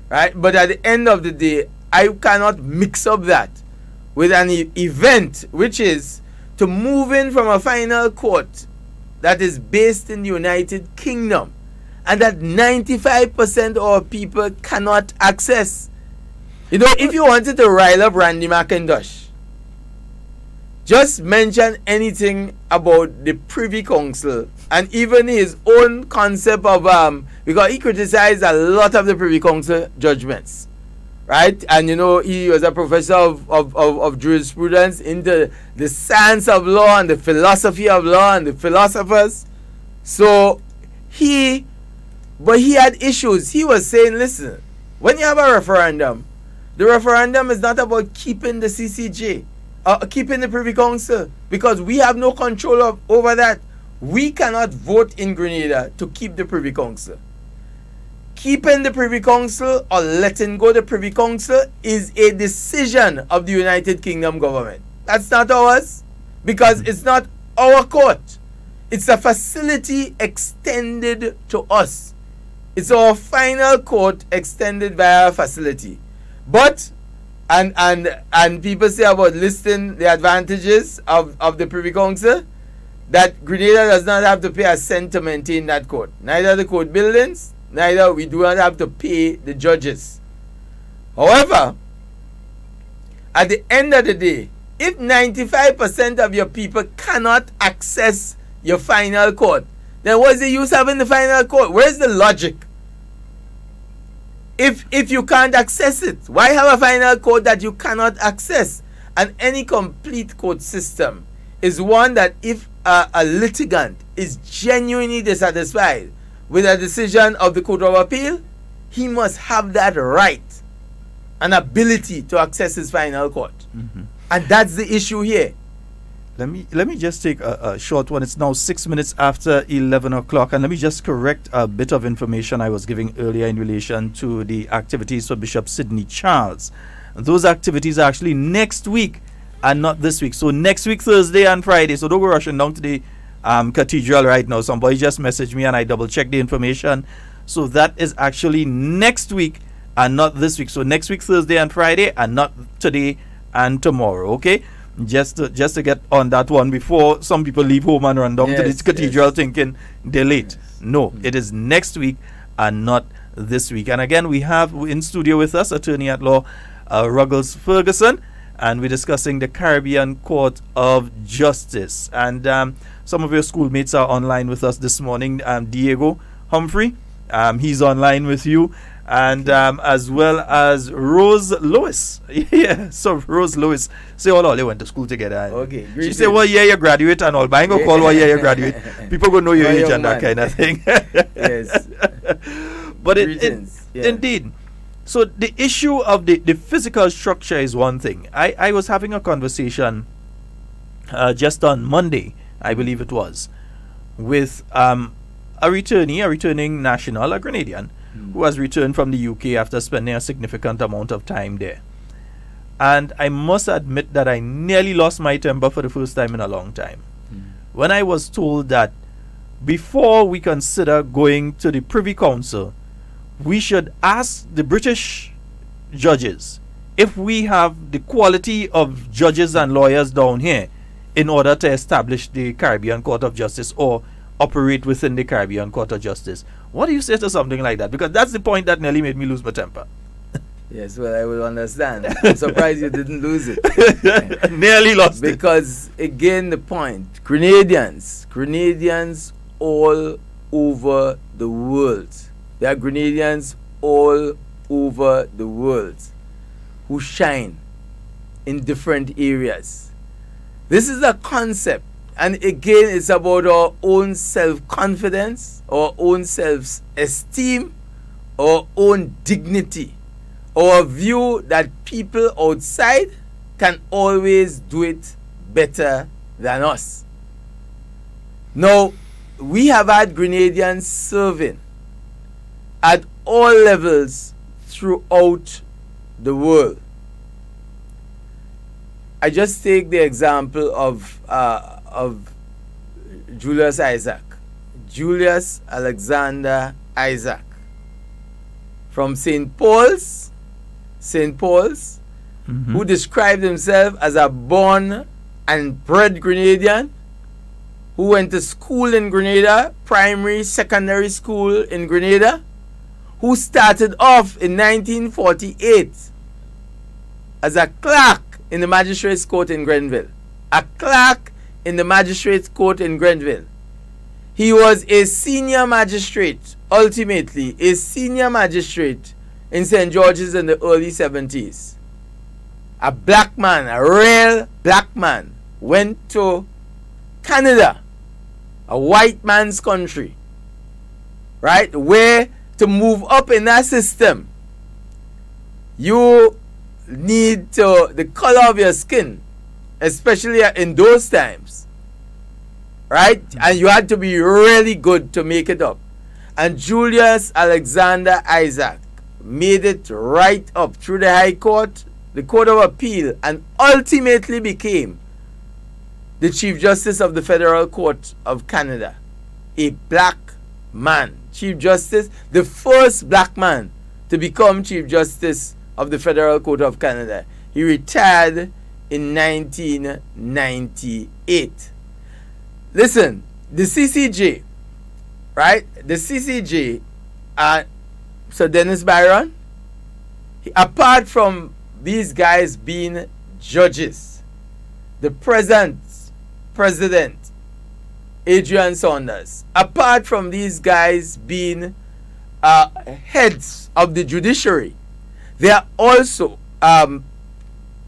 right? But at the end of the day, I cannot mix up that with an event which is to move in from a final court that is based in the United Kingdom and that 95% of people cannot access. You know, if you wanted to rile up Randy McIntosh, just mention anything about the Privy Council and even his own concept of because he criticized a lot of the Privy Council judgments, right? And you know, he was a professor of jurisprudence into the science of law and the philosophy of law and the philosophers. So he had issues. He was saying, listen, when you have a referendum, the referendum is not about keeping the CCJ, keeping the Privy Council, because we have no control over that. We cannot vote in Grenada to keep the Privy Council. Keeping the Privy Council or letting go the Privy Council is a decision of the United Kingdom government. That's not ours, because it's not our court. It's a facility extended to us. It's our final court extended via a facility. But and people say about listing the advantages of the Privy Council, that Grenada does not have to pay a cent to maintain that court. Neither the court buildings, neither we do not have to pay the judges. However, at the end of the day, if 95% of your people cannot access your final court, then what's the use of having the final court? Where's the logic? If you can't access it, why have a final court that you cannot access? And any complete court system is one that if a litigant is genuinely dissatisfied with a decision of the Court of Appeal, he must have that right and ability to access his final court. And that's the issue here. Let me just take a short one. It's now 6 minutes after 11 o'clock, and let me just correct a bit of information I was giving earlier in relation to the activities for Bishop Sidney Charles. Those activities are actually next week and not this week. So next week, Thursday and Friday. So don't go rushing down to the cathedral right now. Somebody just messaged me and I double-checked the information. So that is actually next week and not this week. So next week, Thursday and Friday, and not today and tomorrow, okay? Just to get on that one before some people leave home and run down to this cathedral thinking they're late. No, it is next week and not this week. And again, we have in studio with us attorney at law Ruggles Ferguson, and we're discussing the Caribbean Court of Justice. And some of your schoolmates are online with us this morning. Diego Humphrey, he's online with you. And as well as Rose Lewis. Yeah, so Rose Lewis. Say all they went to school together. Okay. She said, what year you graduate and all. But I ain't going to call what year you graduate. People going to know your age and that kind of thing. Yes. But indeed. So the issue of the physical structure is one thing. I was having a conversation just on Monday, I believe it was, with a returning national, a Grenadian, who has returned from the UK after spending a significant amount of time there. And I must admit that I nearly lost my temper for the first time in a long time. When I was told that before we consider going to the Privy Council, we should ask the British judges if we have the quality of judges and lawyers down here in order to establish the Caribbean Court of Justice or operate within the Caribbean Court of Justice. What do you say to something like that? Because that's the point that nearly made me lose my temper. Yes, well, I will understand. I'm surprised you didn't lose it. Nearly lost it. Because, again, the point, Grenadians all over the world. There are Grenadians all over the world who shine in different areas. This is a concept. And again, it's about our own self-confidence, our own self-esteem, our own dignity, our view that people outside can always do it better than us. Now, we have had Grenadians serving at all levels throughout the world. I just take the example of Julius Alexander Isaac from St. Paul's, who described himself as a born and bred Grenadian, who went to school in Grenada, primary, secondary school in Grenada, who started off in 1948 as a clerk in the magistrate's court in Grenville, a clerk in the magistrate's court in Grenville. He was a senior magistrate, ultimately a senior magistrate in St. George's in the early 70s. A black man, a real black man, went to Canada, a white man's country, right? Where to move up in that system, you need to, the color of your skin, especially in those times, right? And you had to be really good to make it up. And Julius Alexander Isaac made it right up through the High Court, the Court of Appeal, and ultimately became the Chief Justice of the Federal Court of Canada. A black man. Chief Justice, the first black man to become Chief Justice of the Federal Court of Canada. He retired in 1998. Listen, the CCJ, right? The CCJ, Sir Dennis Byron, apart from these guys being judges, the present president, Adrian Saunders, apart from these guys being heads of the judiciary, they are also,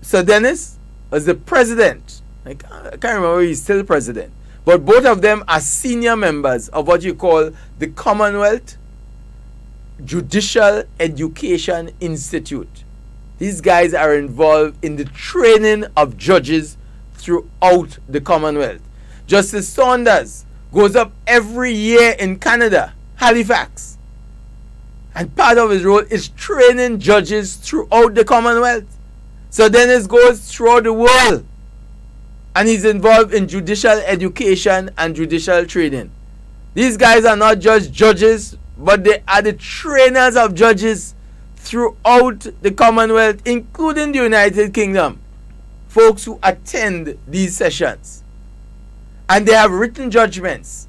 Sir Dennis was the president. I can't remember if he's still president. But both of them are senior members of what you call the Commonwealth Judicial Education Institute. These guys are involved in the training of judges throughout the Commonwealth. Justice Saunders goes up every year in Canada, Halifax. And part of his role is training judges throughout the Commonwealth. So Dennis goes throughout the world. And he's involved in judicial education and judicial training. These guys are not just judges, but they are the trainers of judges throughout the Commonwealth, including the United Kingdom. Folks who attend these sessions. And they have written judgments.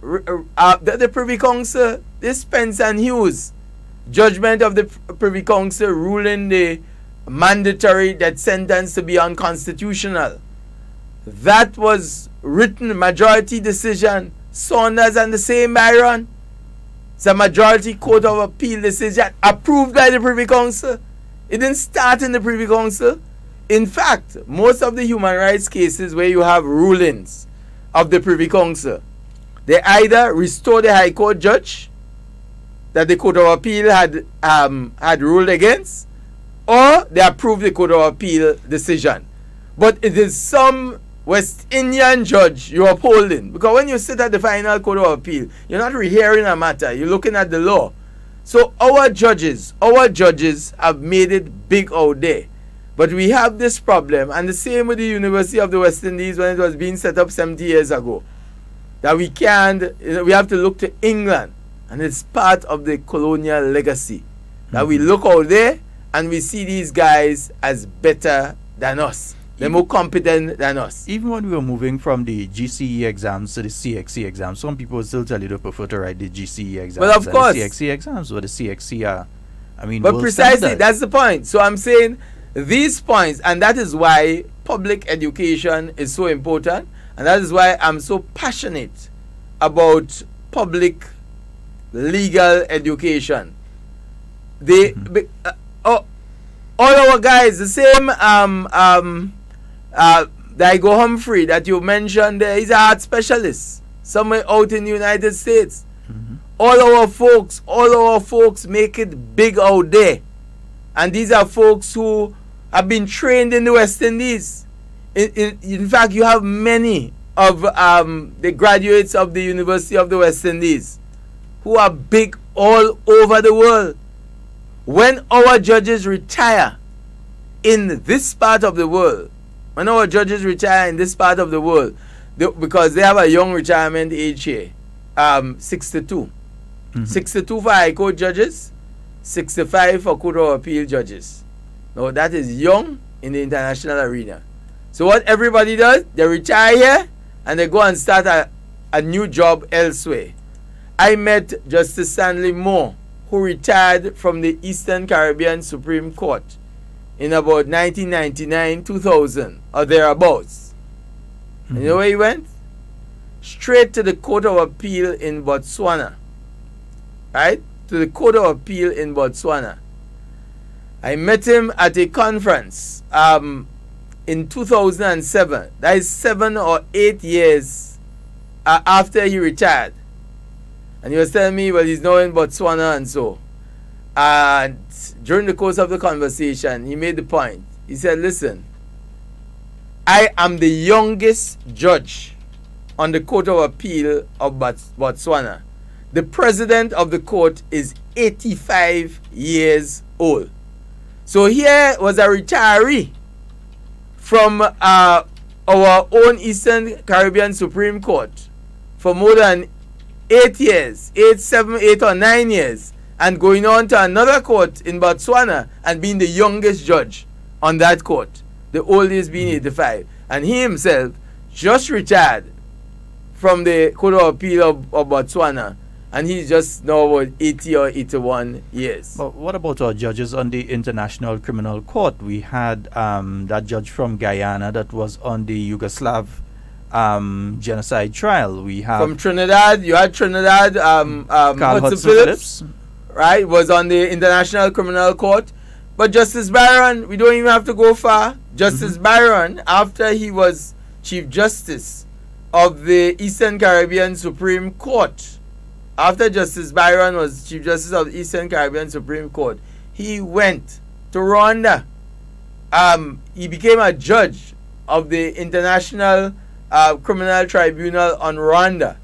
The Privy Council, this Spence and Hughes judgment of the Privy Council ruling the mandatory death sentence to be unconstitutional. That was written majority decision. Saunders and the same Byron. It's a majority court of appeal decision approved by the Privy Council. It didn't start in the Privy Council. In fact, most of the human rights cases where you have rulings of the Privy Council, they either restore the High Court judge that the Court of Appeal had ruled against, or they approve the Court of Appeal decision. But it is some West Indian judge you're upholding. Because when you sit at the final Court of Appeal, you're not rehearing a matter, you're looking at the law. So our judges have made it big out there. But we have this problem, and the same with the University of the West Indies when it was being set up 70 years ago. That we have to look to England, and it's part of the colonial legacy. That we look out there and we see these guys as better than us. They're more competent than us. Even when we were moving from the GCE exams to the CXC exams, some people still tell you they prefer to write the GCE exams. Well, of course. The CXC exams, or the CXC are, but precisely, standard. That's the point. So I'm saying these points, and that is why public education is so important, and that is why I'm so passionate about public legal education. All our guys, the same Daigo Humphrey that you mentioned there, he's a heart specialist somewhere out in the United States. All our folks make it big out there. And these are folks who have been trained in the West Indies. In fact, you have many of the graduates of the University of the West Indies who are big all over the world. When our judges retire in this part of the world, because they have a young retirement age here, 62. 62 for High Court judges, 65 for Court of Appeal judges. Now that is young in the international arena. So what everybody does, they retire here and they go and start a new job elsewhere. I met Justice Stanley Moore, who retired from the Eastern Caribbean Supreme Court in about 1999, 2000 or thereabouts. And you know where he went? Straight to the Court of Appeal in Botswana. Right? To the Court of Appeal in Botswana. I met him at a conference in 2007. That is 7 or 8 years after he retired. And he was telling me, well, he's now in Botswana and so. And during the course of the conversation, he made the point. He said, listen, I am the youngest judge on the Court of Appeal of Botswana. The president of the court is 85 years old. So here was a retiree from our own Eastern Caribbean Supreme Court for more than 8 years, 8 or 9 years, and going on to another court in Botswana and being the youngest judge on that court, the oldest being 85. And he himself just retired from the Court of Appeal of Botswana, and he's just now about 80 or 81 years. But what about our judges on the International Criminal Court? We had that judge from Guyana that was on the Yugoslav genocide trial. We have from Trinidad, you had Trinidad, Hudson Phillips, right, was on the International Criminal Court. But Justice Byron, we don't even have to go far. Justice Byron, after he was Chief Justice of the Eastern Caribbean Supreme Court, after Justice Byron was Chief Justice of the Eastern Caribbean Supreme Court, he went to Rwanda. He became a judge of the International Criminal Tribunal on Rwanda.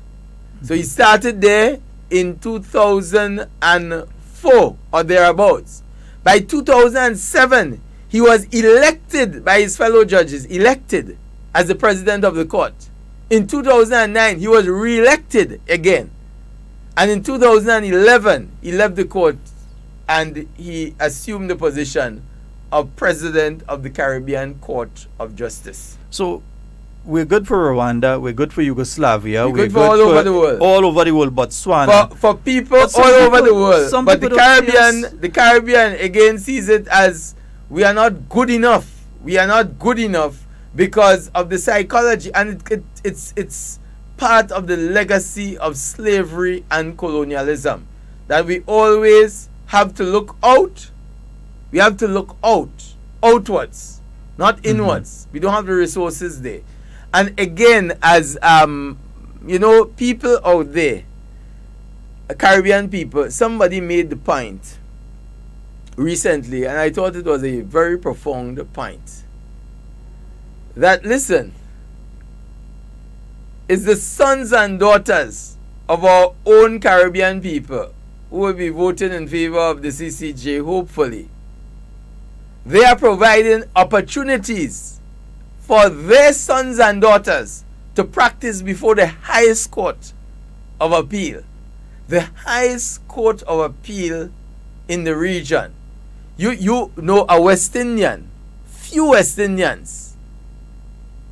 So he started there in 2004 or thereabouts. By 2007, he was elected by his fellow judges, elected as the president of the court. In 2009, he was re-elected again. And in 2011, he left the court and he assumed the position of president of the Caribbean Court of Justice. So we're good for Rwanda, we're good for Yugoslavia, we're good for all over the world. All over the world, Botswana. For people all over the world. But the Caribbean again sees it as we are not good enough. We are not good enough because of the psychology, and it's part of the legacy of slavery and colonialism, that we always have to look out. We have to look outwards, not inwards. We don't have the resources there. And again, as people out there, Caribbean people, somebody made the point recently, and I thought it was a very profound point, that listen, it's the sons and daughters of our own Caribbean people who will be voting in favor of the CCJ, hopefully. They are providing opportunities for their sons and daughters to practice before the highest court of appeal. The highest court of appeal in the region. You know, a West Indian, few West Indians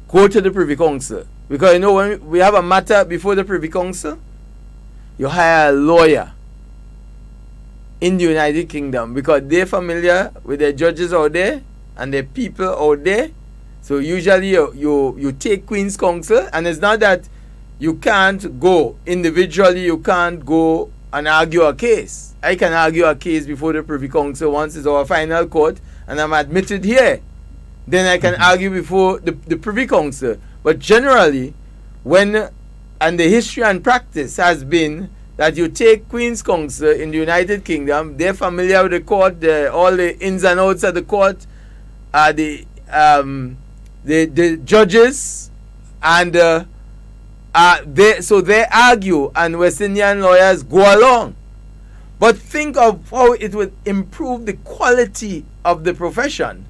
go to the Privy Council. Because, you know, when we have a matter before the Privy Council, you hire a lawyer in the United Kingdom because they're familiar with their judges out there and their people out there. So usually you take Queen's Counsel, and it's not that you can't go individually, you can't go and argue a case. I can argue a case before the Privy Council once it's our final court and I'm admitted here. Then I can argue before the Privy Council. But generally, and the history and practice has been that you take Queen's Counsel in the United Kingdom, they're familiar with the court, all the ins and outs of the court, the judges, and they argue, and West Indian lawyers go along. But think of how it would improve the quality of the profession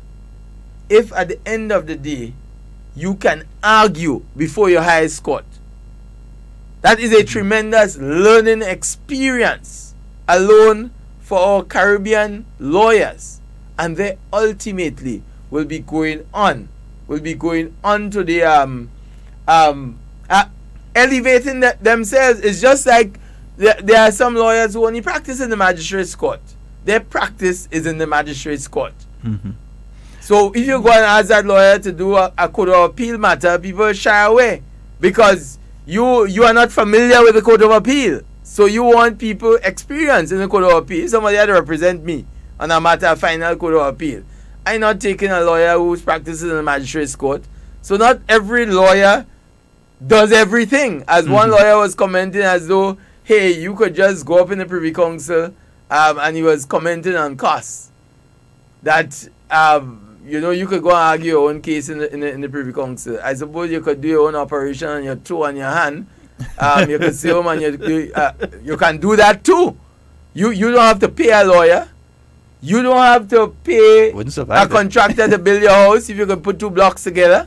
if at the end of the day you can argue before your highest court. That is a tremendous learning experience alone for our Caribbean lawyers, and they ultimately will be going on to the elevating themselves. It's just like there are some lawyers who only practice in the magistrate's court. Their practice is in the magistrate's court. So if you go and ask that lawyer to do a court of appeal matter, people shy away because you are not familiar with the court of appeal. So you want people experienced in the court of appeal. Somebody had to represent me on a matter of final court of appeal. I'm not taking a lawyer who's practicing in the magistrate's court. So not every lawyer does everything. As one lawyer was commenting as though, hey, you could just go up in the Privy Council, and he was commenting on costs. That, you could go and argue your own case in the Privy Council. I suppose you could do your own operation on your toe and your hand. You could say, man, you can do that too. You don't have to pay a lawyer. You don't have to pay a contractor to build your house if you can put two blocks together.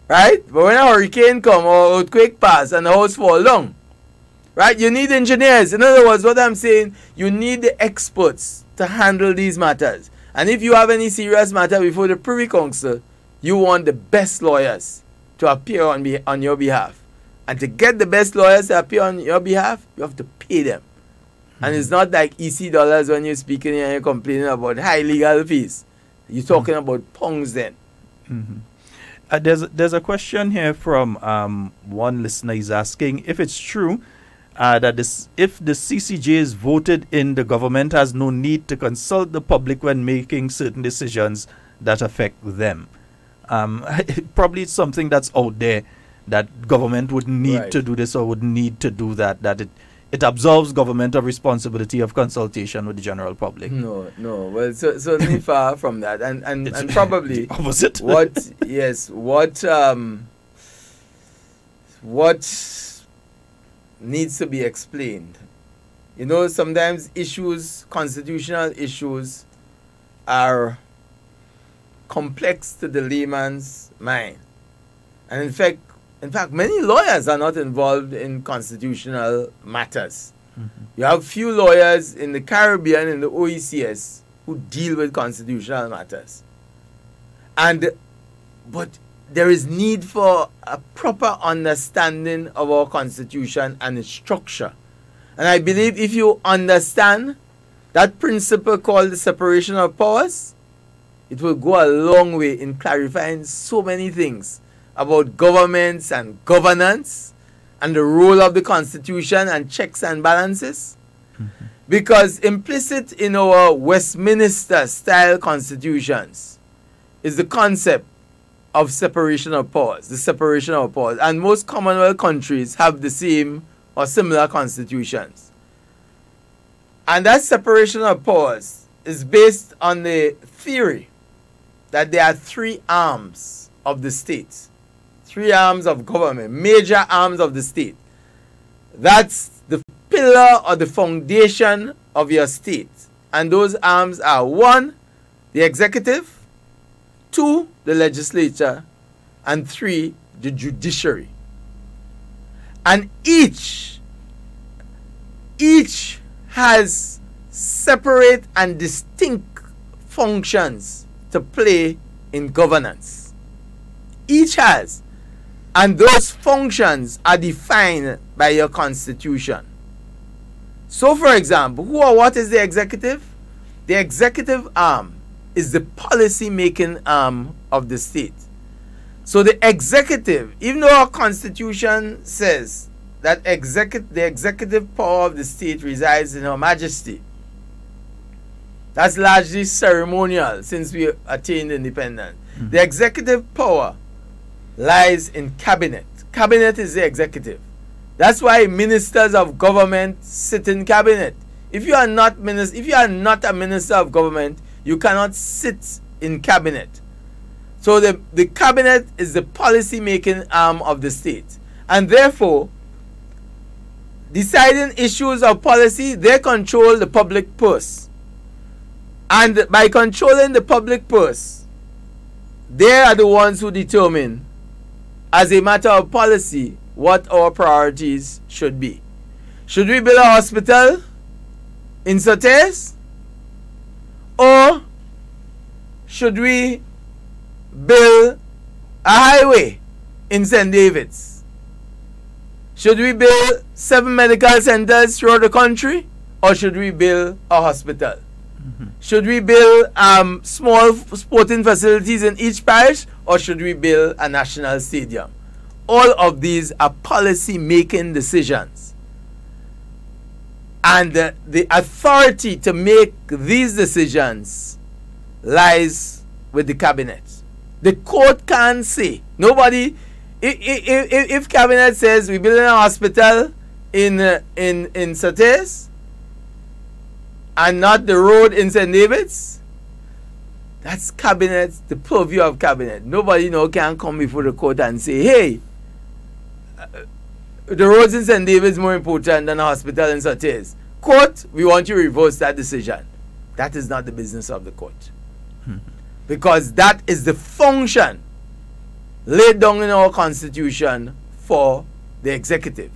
Right? But when a hurricane come or earthquake pass and the house fall down, right? You need engineers. In other words, what I'm saying, you need the experts to handle these matters. And if you have any serious matter before the Privy Council, you want the best lawyers to appear on your behalf. And to get the best lawyers to appear on your behalf, you have to pay them. And it's not like EC dollars when you're speaking and you're complaining about high legal fees. You're talking about pounds then. There's a question here from one listener. He's asking if it's true that if the CCJs voted in, the government has no need to consult the public when making certain decisions that affect them. Probably it's something that's out there that government would need to do this or would need to do that, that it absolves government of responsibility of consultation with the general public. No. Well, certainly far from that. And probably the opposite. What needs to be explained. Sometimes constitutional issues are complex to the layman's mind. And in fact, many lawyers are not involved in constitutional matters. You have few lawyers in the Caribbean, in the OECS, who deal with constitutional matters. But there is need for a proper understanding of our Constitution and its structure. And I believe if you understand that principle called the separation of powers, it will go a long way in clarifying so many things about governments and governance and the role of the Constitution and checks and balances. Because implicit in our Westminster-style constitutions is the concept of separation of powers, the separation of powers. And most Commonwealth countries have the same or similar constitutions. And that separation of powers is based on the theory that there are three arms of the state. Three arms of government, major arms of the state. That's the pillar or the foundation of your state. And those arms are 1, the executive, 2, the legislature, and 3, the judiciary. And each has separate and distinct functions to play in governance. Each has. And those functions are defined by your constitution. So, for example, what is the executive? The executive arm is the policy-making arm of the state. So the executive, even though our constitution says that the executive power of the state resides in Her Majesty, that's largely ceremonial since we attained independence. The executive power lies in cabinet. Cabinet is the executive. That's why ministers of government sit in cabinet. If you are not a minister of government, you cannot sit in cabinet. So the cabinet is the policy-making arm of the state. And therefore, deciding issues of policy, they control the public purse. And by controlling the public purse, they are the ones who determine, as a matter of policy, what our priorities should be. Should we build a hospital in Sotes? Or should we build a highway in St. David's? Should we build 7 medical centers throughout the country? Or should we build a hospital? Should we build small sporting facilities in each parish, or should we build a national stadium? All of these are policy-making decisions. And the authority to make these decisions lies with the cabinet. The court can't say. Nobody, if cabinet says we're building a hospital in Satés and not the road in St. David's, that's cabinet, the purview of cabinet. Nobody can come before the court and say, hey, the roads in St. David's more important than a hospital in Satés. Court, we want you to reverse that decision. That is not the business of the court. Because that is the function laid down in our constitution for the executive.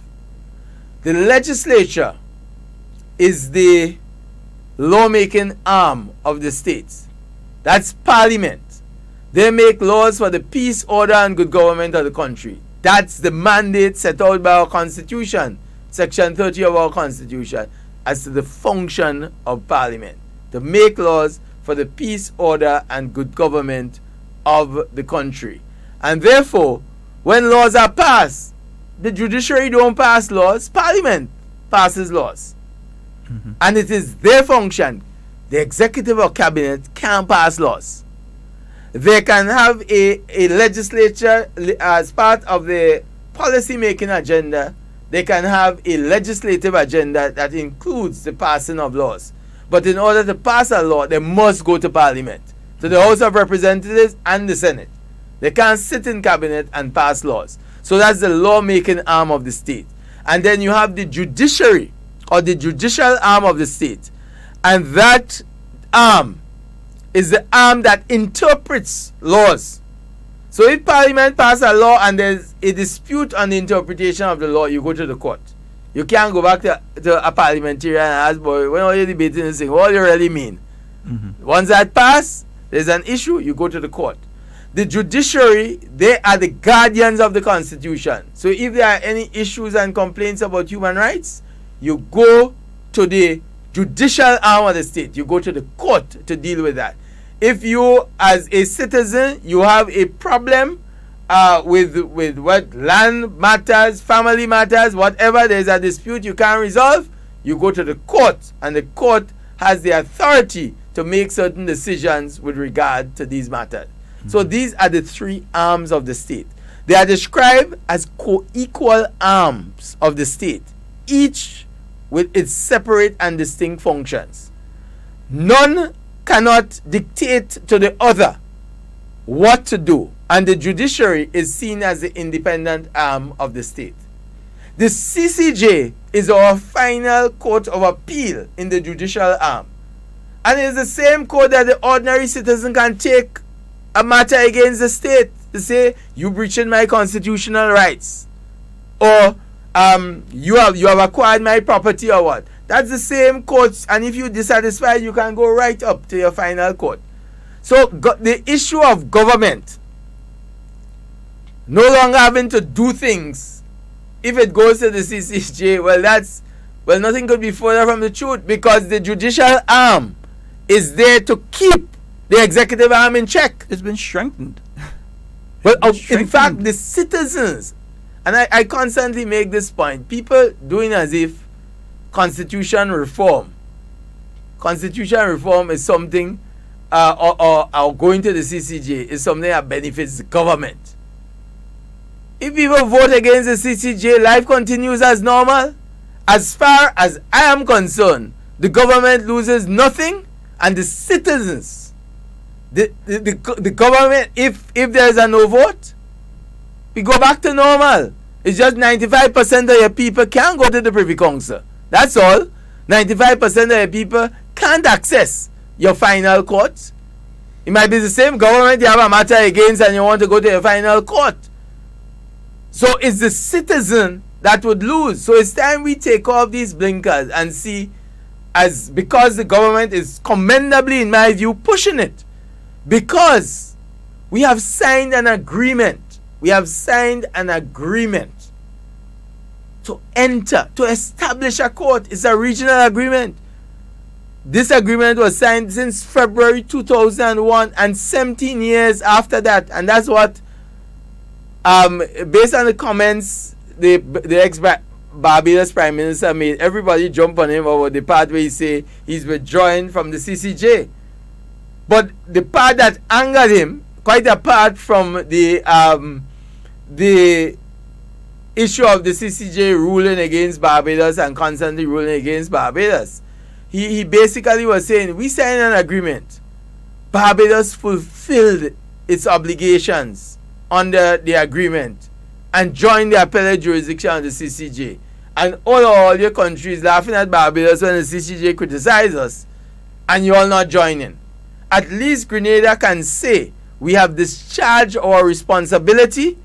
The legislature is the lawmaking arm of the states. That's parliament. They make laws for the peace, order, and good government of the country. That's the mandate set out by our constitution, section 30 of our constitution, as to the function of parliament, to make laws for the peace, order, and good government of the country. And therefore, when laws are passed, the judiciary don't pass laws, parliament passes laws. And it is their function. The executive or cabinet can't pass laws. They can have a legislature as part of the policy making agenda. They can have a legislative agenda that includes the passing of laws. But in order to pass a law, they must go to parliament, to the House of Representatives and the Senate. They can't sit in cabinet and pass laws. So that's the lawmaking arm of the state. And then you have the judiciary, or the judicial arm of the state. And that arm is the arm that interprets laws. So if parliament passes a law and there's a dispute on the interpretation of the law, you go to the court. You can't go back to a parliamentarian and ask, boy, when are you debating this thing? What do you really mean? Once that passes, there's an issue, you go to the court. The judiciary, they are the guardians of the Constitution. So if there are any issues and complaints about human rights, you go to the judicial arm of the state. You go to the court to deal with that. If you, as a citizen, you have a problem with what land matters, family matters, whatever, there's a dispute you can't resolve, you go to the court, and the court has the authority to make certain decisions with regard to these matters. So these are the three arms of the state. They are described as co-equal arms of the state, each with its separate and distinct functions. None cannot dictate to the other what to do, and the judiciary is seen as the independent arm of the state. The CCJ is our final court of appeal in the judicial arm, and it is the same court that the ordinary citizen can take a matter against the state to say, you breaching my constitutional rights, or you have acquired my property, or what. That's the same court, and if you're dissatisfied, you can go right up to your final court. So the issue of government no longer having to do things, if it goes to the CCJ, well, nothing could be further from the truth, because the judicial arm is there to keep the executive arm in check. It's been strengthened. Well, in fact, the citizens, and I constantly make this point, people doing as if constitution reform is something, or going to the CCJ is something that benefits the government. If people vote against the CCJ, life continues as normal. As far as I am concerned, the government loses nothing, and the citizens, the government, if there is a no vote, we go back to normal. It's just 95% of your people can't go to the Privy Council. That's all. 95% of your people can't access your final court. It might be the same government you have a matter against and you want to go to your final court. So it's the citizen that would lose. So it's time we take off these blinkers and see, because the government is commendably, in my view, pushing it. Because we have signed an agreement. We have signed an agreement to establish a court. It's a regional agreement. This agreement was signed since February 2001 and 17 years after that. And that's what, based on the comments the ex-Barbados Prime Minister made, everybody jump on him over the part where he say he's withdrawing from the CCJ. But the part that angered him, quite apart from the issue of the CCJ ruling against Barbados and constantly ruling against Barbados, he basically was saying, we signed an agreement. Barbados fulfilled its obligations under the agreement and joined the appellate jurisdiction of the CCJ. And all your countries laughing at Barbados when the CCJ criticizes us, and you're all not joining. At least Grenada can say, we have discharged our responsibility.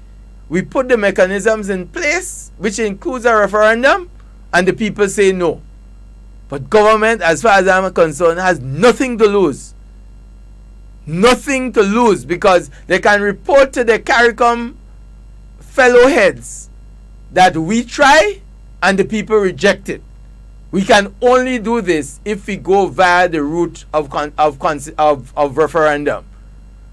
We put the mechanisms in place, which includes a referendum, and the people say no. But government, as far as I'm concerned, has nothing to lose. Nothing to lose, because they can report to the CARICOM fellow heads that we try and the people reject it. We can only do this if we go via the route of referendum.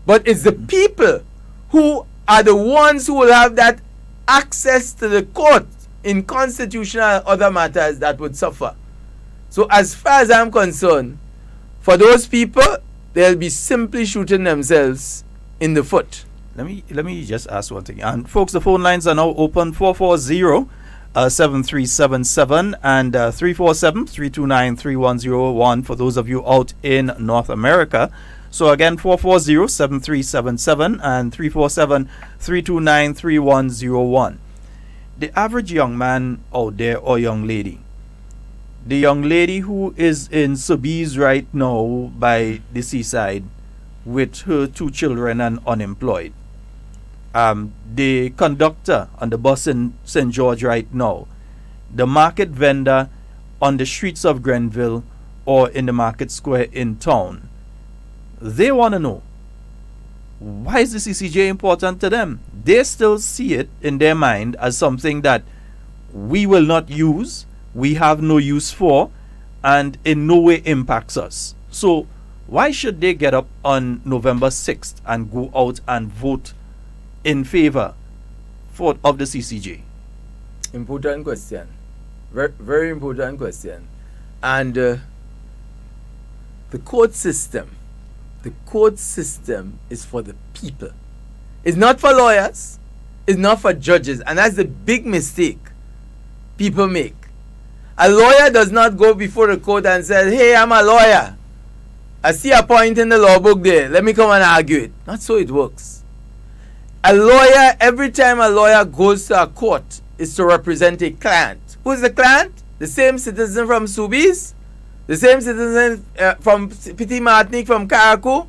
But it's the people who are the ones who will have that access to the court in constitutional and other matters that would suffer. So as far as I'm concerned, for those people, they'll be simply shooting themselves in the foot. Let me just ask one thing. And folks, the phone lines are now open: 440-7377 and 347-329-3101 for those of you out in North America. So again, 440-7377 and 347-329-3101. The average young man out there or young lady, the young lady who is in Sobeys right now by the seaside with her 2 children and unemployed, the conductor on the bus in St. George right now, the market vendor on the streets of Grenville or in the market square in town, they want to know, why is the CCJ important to them? They still see it in their mind as something that we will not use, we have no use for, and in no way impacts us. So why should they get up on November 6th and go out and vote in favor of the CCJ? Important question. Very, very important question. And the court system is for the people. It's not for lawyers. It's not for judges. And that's the big mistake people make. A lawyer does not go before the court and say, hey, I'm a lawyer. I see a point in the law book there. Let me come and argue it. Not so it works. A lawyer, every time a lawyer goes to a court, is to represent a client. Who is the client? The same citizen from Sobeys, the same citizen from Petit Martinique, from Caracou,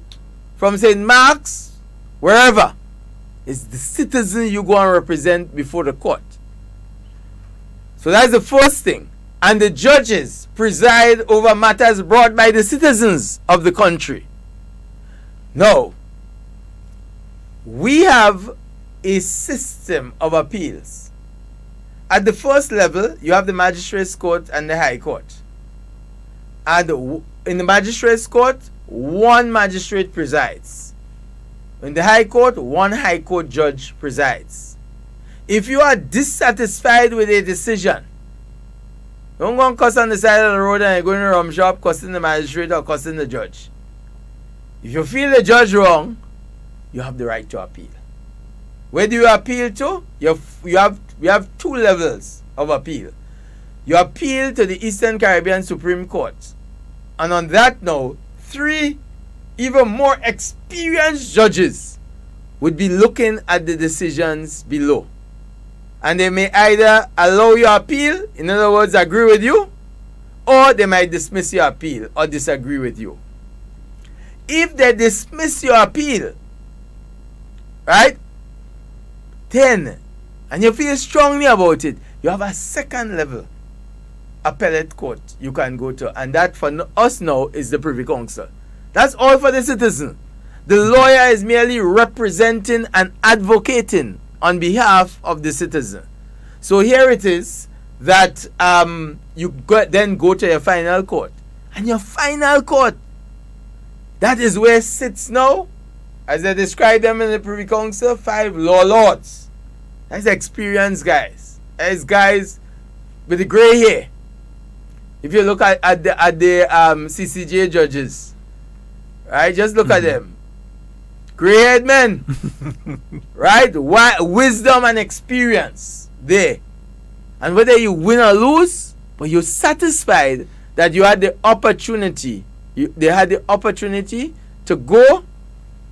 from St. Mark's, wherever. It's the citizen you go and represent before the court. So that's the first thing. And the judges preside over matters brought by the citizens of the country. Now, we have a system of appeals. At the first level, you have the Magistrates Court and the High Court. And in the Magistrates Court, 1 magistrate presides. In the High Court, 1 High Court judge presides. If you are dissatisfied with a decision, don't go and cuss on the side of the road and you're going to rum shop cussing the magistrate or cussing the judge. If you feel the judge wrong, you have the right to appeal. Where do you appeal to? We have 2 levels of appeal. You appeal to the Eastern Caribbean Supreme Court. And on that now, 3 even more experienced judges would be looking at the decisions below. And they may either allow your appeal, in other words, agree with you, or they might dismiss your appeal or disagree with you. If they dismiss your appeal, right, then, and you feel strongly about it, you have a 2nd level appellate court you can go to, and that for us now is the Privy Council. That's all for the citizen. The lawyer is merely representing and advocating on behalf of the citizen. So here it is that you then go to your final court. And your final court, that is where sits now, as I described them in the Privy Council, 5 law lords. That's experienced guys. That's guys with the grey hair. If you look at the CCJ judges, right, just look at them. Grey-haired men, right? Wisdom and experience there. And whether you win or lose, but you're satisfied that you had the opportunity. They had the opportunity to go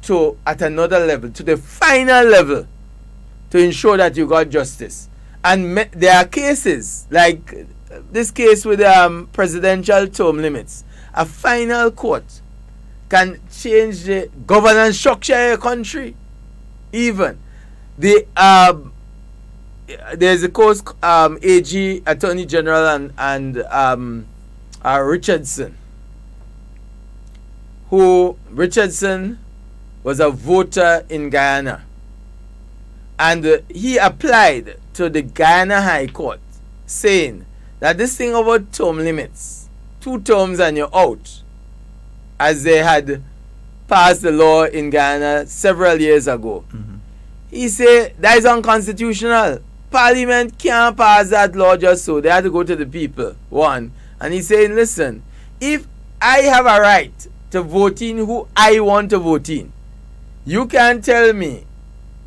to at another level, to the final level, to ensure that you got justice. And there are cases like this case with presidential term limits. A final court can change the governance structure of a country. Even there's a course AG Attorney General and Richardson, who Richardson was a voter in Guyana, and he applied to the Guyana High Court saying that this thing about term limits, 2 terms and you're out, as they had passed the law in Guyana several years ago. He said that is unconstitutional. Parliament can't pass that law just so. They had to go to the people, one. And he's saying, listen, if I have a right to vote in who I want to vote in, you can't tell me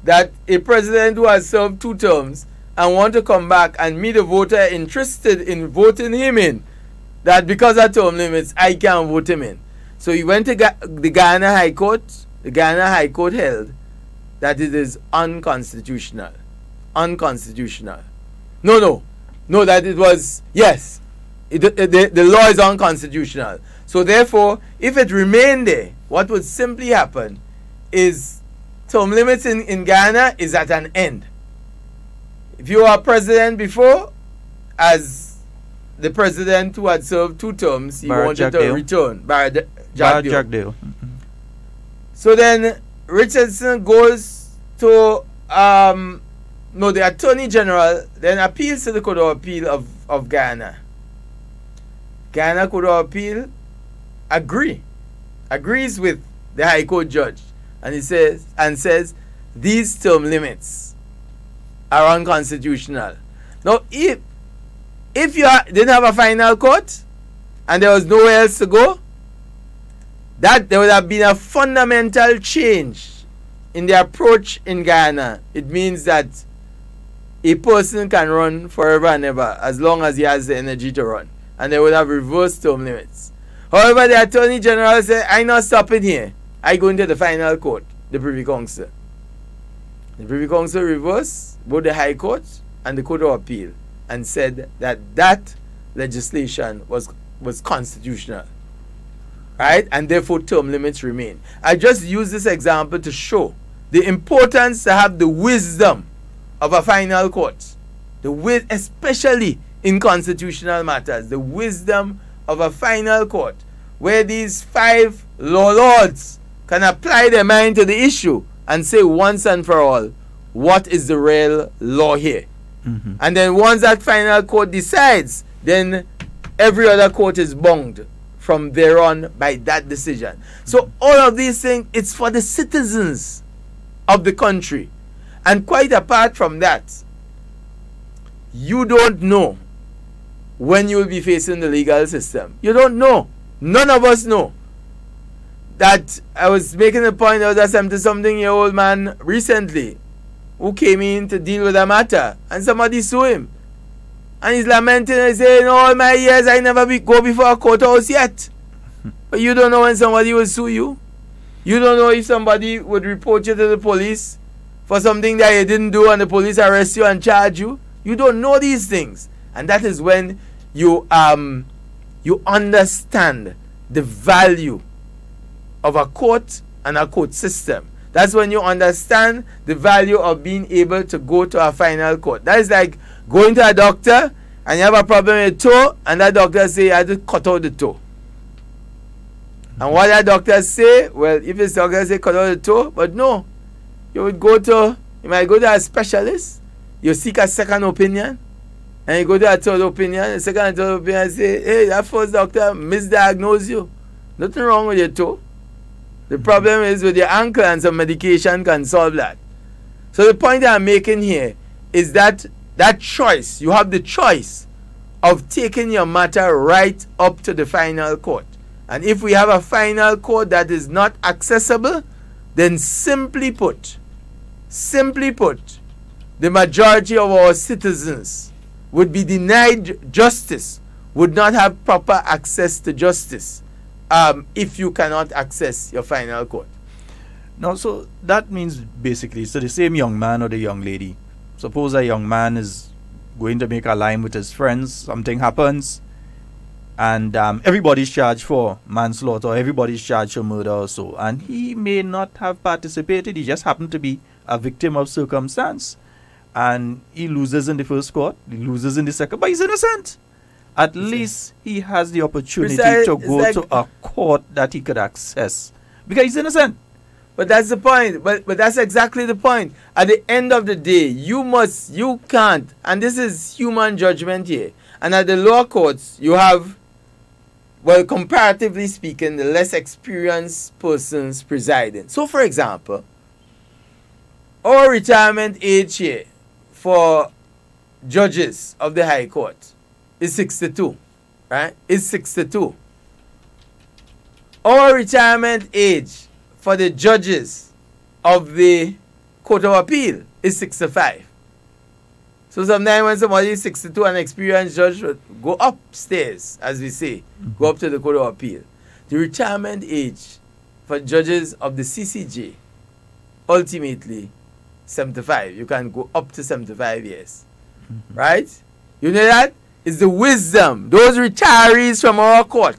that a president who has served 2 terms and want to come back and me, the voter, interested in voting him in, that because of term limits, I can't vote him in. So he went to the Guyana High Court. The Guyana High Court held that it is unconstitutional. Unconstitutional. No, that it was, yes, the law is unconstitutional. So therefore, if it remained there, what would simply happen is term limits in Guyana is at an end. If you were president before, as the president who had served 2 terms, he wanted to return. Jack Dale. So then Richardson goes to the Attorney General then appeals to the Court of Appeal of Guyana. Guyana Court of Appeal agrees with the High Court judge, and he says these term limits are unconstitutional. Now, if you didn't have a final court and there was nowhere else to go, that there would have been a fundamental change in the approach in Guyana. It means that a person can run forever and ever as long as he has the energy to run, and they would have reversed term limits. However, the Attorney General said, I'm not stopping here. I go into the final court, the Privy Council. The Privy Council reversed both the High Court and the Court of Appeal and said that legislation was constitutional. Right? And therefore term limits remain. I just use this example to show the importance to have the wisdom of a final court. Especially in constitutional matters. The wisdom of a final court, where these 5 law lords can apply their mind to the issue and say once and for all, what is the real law here? And then once that final court decides, then every other court is bound from there on by that decision. So all of these things, it's for the citizens of the country. And quite apart from that, you don't know when you will be facing the legal system. You don't know. None of us know. That I was making a point, there was a 70-something-year-old man recently who came in to deal with a matter, and somebody sued him. And he's lamenting and saying, all my years I never go before a courthouse yet. But you don't know when somebody will sue you. You don't know if somebody would report you to the police for something that you didn't do and the police arrest you and charge you. You don't know these things. And that is when you understand the value of a court and a court system. That's when you understand the value of being able to go to a final court. That is like going to a doctor and you have a problem with your toe, and that doctor say you have to cut out the toe. And what that doctor say, well, if his doctor say cut out the toe, but no, you might go to a specialist, you seek a second opinion, and you go to a third opinion, the second and third opinion say, hey, that first doctor misdiagnosed you. Nothing wrong with your toe. The problem is with your ankle, and some medication can solve that. So the point that I'm making here is that choice, you have the choice of taking your matter right up to the final court. And if we have a final court that is not accessible, then simply put, the majority of our citizens would be denied justice, would not have proper access to justice if you cannot access your final court. Now, so that means basically, so the same young man or the young lady, suppose a young man is going to make a line with his friends, something happens, and everybody's charged for manslaughter, everybody's charged for murder or so, and he may not have participated, he just happened to be a victim of circumstance, and he loses in the first court, he loses in the second, but he's innocent. At least he has the opportunity to go to a court that he could access, because he's innocent. But that's the point. But that's exactly the point. At the end of the day, you can't, and this is human judgment here. And at the lower courts, you have, well, comparatively speaking, the less experienced persons presiding. So, for example, our retirement age here for judges of the High Court is 62, right? Is 62. Our retirement age for the judges of the Court of Appeal is 65. So sometimes when somebody is 62, an experienced judge would go upstairs, as we say, go up to the Court of Appeal. The retirement age for judges of the CCJ, ultimately 75. You can go up to 75 years. Right? You know that? It's the wisdom. Those retirees from our court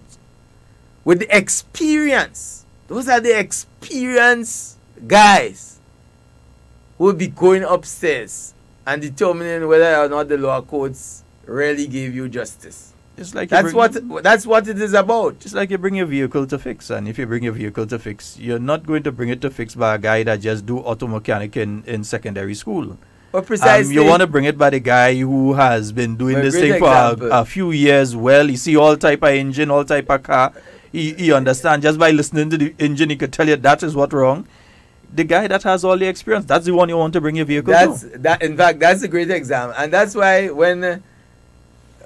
with the experience. Those are the experienced guys who will be going upstairs and determining whether or not the lower courts really gave you justice. It's like that's what it is about. It's like you bring your vehicle to fix, and if you bring your vehicle to fix, you're not going to bring it to fix by a guy that just do auto mechanic in secondary school. But precisely, you want to bring it by the guy who has been doing this thing for a few years. Well, he see all type of engine, all type of car. He understand just by listening to the engine, he could tell you that is what's wrong. The guy that has all the experience, that's the one you want to bring your vehicle to. In fact, that's a great example. And that's why when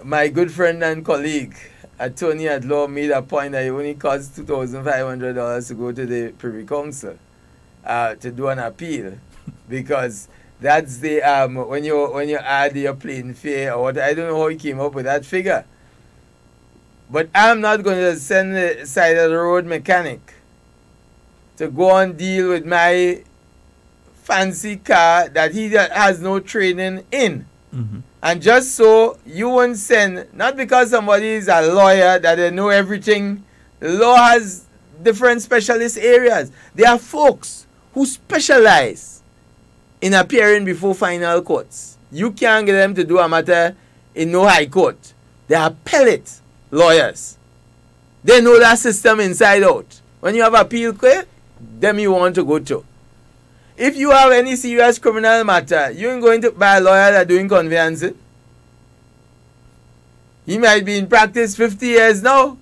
my good friend and colleague, attorney at law, made a point that it only costs $2,500 to go to the Privy Council to do an appeal, because that's the when you add your plane fare or what, I don't know how he came up with that figure. But I'm not going to send the side of the road mechanic to go and deal with my fancy car that he has no training in. And just so you won't send, not because somebody is a lawyer that they know everything. The law has different specialist areas. There are folks who specialize in appearing before final courts. You can't get them to do a matter in no high court. They are appellate lawyers. They know that system inside out. When you have appeal court, them you want to go to. If you have any serious criminal matter, you ain't going to buy a lawyer that doing conveyancing. He might be in practice 50 years now.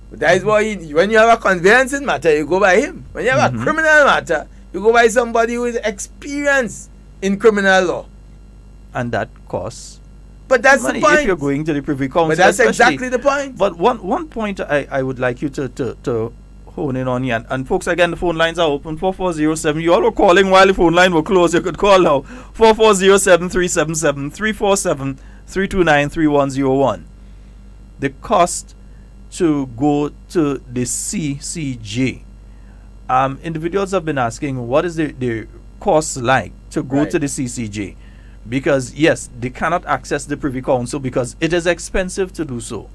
But that is why when you have a conveyancing matter, you go by him. When you have a criminal matter, you go by somebody who is experienced in criminal law. And that costs. But that's money the point. If you're going to the Privy Council. But that's exactly the point. But one point I would like you to hone in on here. And folks, again, the phone lines are open. 4407. You all were calling while the phone line were closed. You could call now. 4407-377-347-329-3101. The cost to go to the CCJ. Individuals have been asking, what is the cost like to go to the CCJ? Because, yes, they cannot access the Privy Council because it is expensive to do so.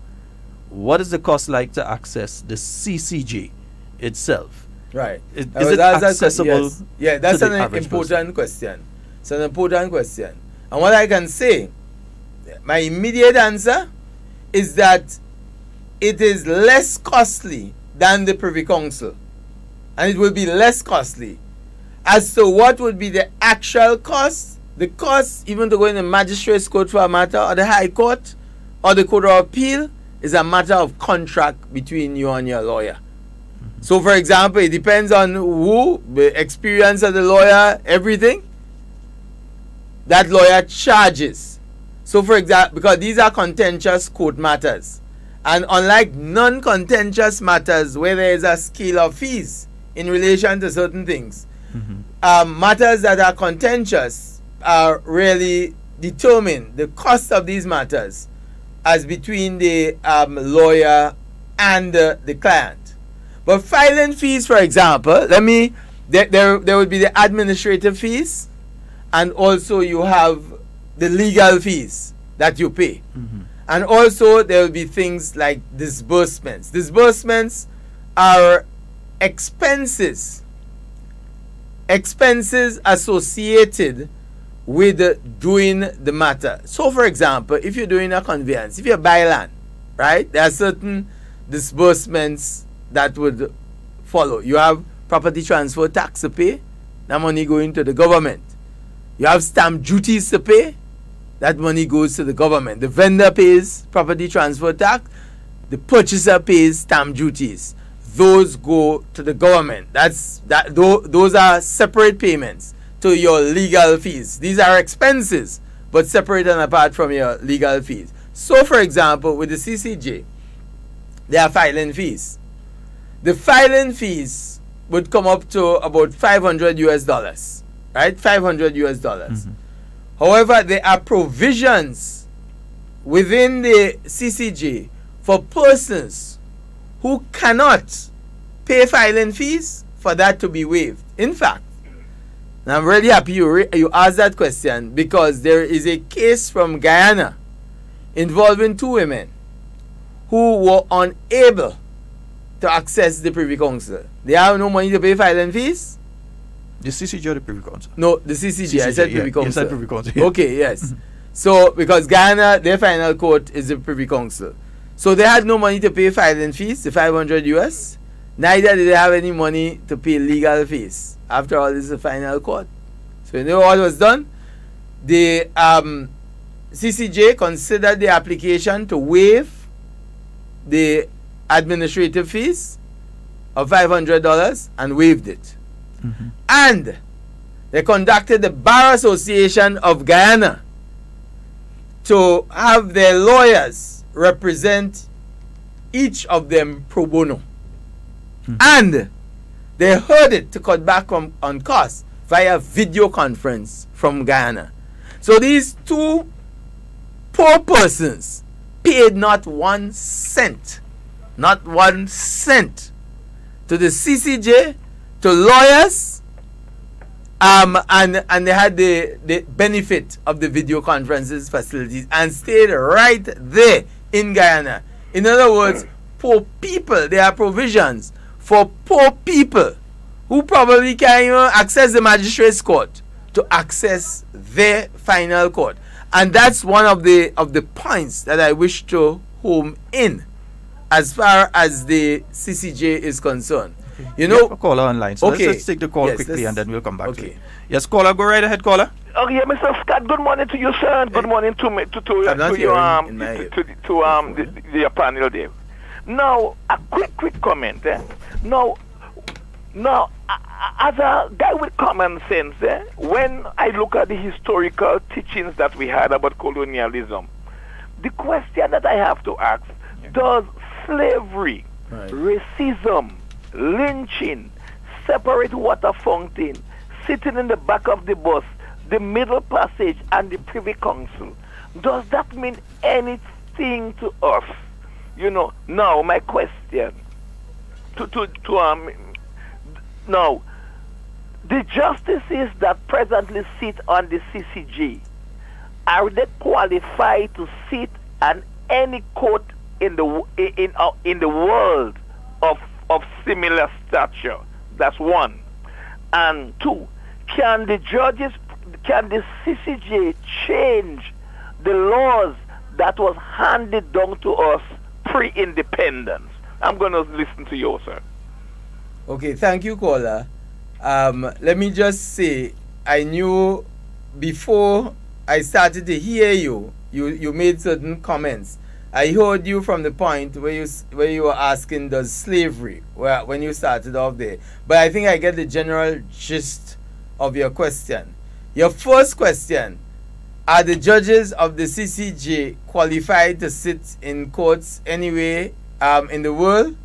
What is the cost like to access the CCJ itself? Right. Is it accessible? Yes. Yeah, that's an important question. It's an important question. And what I can say, my immediate answer is that it is less costly than the Privy Council. And it will be less costly. As to what would be the actual cost, the cost even to go in the magistrate's court for a matter, or the high court, or the court of appeal, is a matter of contract between you and your lawyer. So, for example, it depends on who, the experience of the lawyer, everything. That lawyer charges. So, for example, because these are contentious court matters. And unlike non-contentious matters where there is a scale of fees in relation to certain things, matters that are contentious are really determined, the cost of these matters, as between the lawyer and the client. But filing fees, for example, there would be the administrative fees, and also you have the legal fees that you pay. And also there will be things like disbursements. Disbursements are expenses associated with doing the matter. So, for example, if you're doing a conveyance, if you buy land, right, there are certain disbursements that would follow. You have property transfer tax to pay, that money going to the government. You have stamp duties to pay, that money goes to the government. The vendor pays property transfer tax, the purchaser pays stamp duties. Those go to the government. Those are separate payments to your legal fees. These are expenses, but separate and apart from your legal fees. So, for example, with the CCJ, there are filing fees. The filing fees would come up to about $500 US, right? $500 US. However, there are provisions within the CCJ for persons who cannot pay filing fees for that to be waived. In fact, and I'm really happy you asked that question, because there is a case from Guyana involving two women who were unable to access the Privy Council. They have no money to pay filing fees. The CCJ or the Privy Council? No, the CCJ. I said Privy Council. You said Privy Council. Yeah. Okay, yes. So, because Guyana, their final court is the Privy Council. So, they had no money to pay filing fees, the $500 US. Neither did they have any money to pay legal fees. After all, this is the final court. So, you know what was done? The CCJ considered the application to waive the administrative fees of $500 and waived it. And they conducted the Bar Association of Guyana to have their lawyers represent each of them pro bono. And they heard it to cut back on costs via video conference from Guyana. So these two poor persons paid not 1 cent, not 1 cent to the CCJ, to lawyers, and they had the benefit of the video conferences facilities and stayed right there in Guyana. In other words, poor people, there are provisions for poor people who probably can't even access the magistrate's court to access their final court. And that's one of the points that I wish to home in as far as the CCJ is concerned. You know, a caller online. So let's take the call quickly and then we'll come back to it. Yes, caller, go right ahead, caller. Oh yeah, Mr. Scott. Good morning to you, sir. And good morning to your panel there. Now, a quick comment. Now, as a guy with common sense, when I look at the historical teachings that we had about colonialism, the question that I have to ask: does slavery, racism, lynching, separate water fountain, sitting in the back of the bus, the middle passage, and the Privy Council, does that mean anything to us? You know, now my question now, the justices that presently sit on the CCJ, are they qualified to sit on any court in the world of similar stature? That's one. And two, can the CCJ change the laws that was handed down to us pre-independence? I'm going to listen to you, sir. Okay, thank you, caller. Let me just say, I knew before I started to hear you, you made certain comments. I heard you from the point where you were asking, does slavery, when you started off there. But I think I get the general gist of your question. Your first question, are the judges of the CCJ qualified to sit in courts anywhere in the world?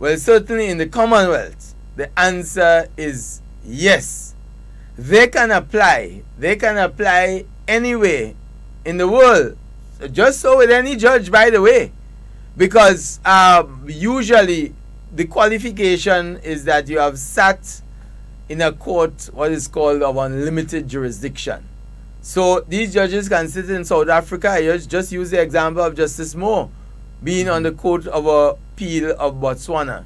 Well, certainly in the Commonwealth, the answer is yes. They can apply anywhere in the world. Just so with any judge, by the way, because usually the qualification is that you have sat in a court what is called of unlimited jurisdiction. So these judges can sit in South Africa. I just use the example of Justice Moore being on the Court of Appeal of Botswana.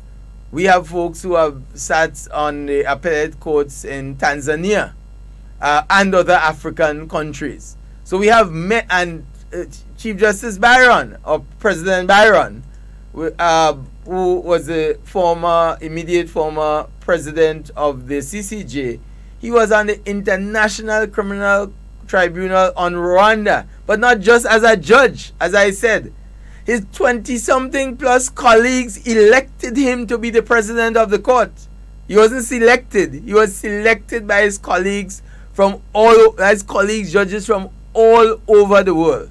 We have folks who have sat on the appellate courts in Tanzania and other African countries. So we have Chief Justice Byron, or President Byron, who was the immediate former president of the CCJ. He was on the International Criminal Tribunal on Rwanda, but not just as a judge, as I said. His 20-something plus colleagues elected him to be the president of the court. He wasn't selected. He was selected by his colleagues judges from all over the world.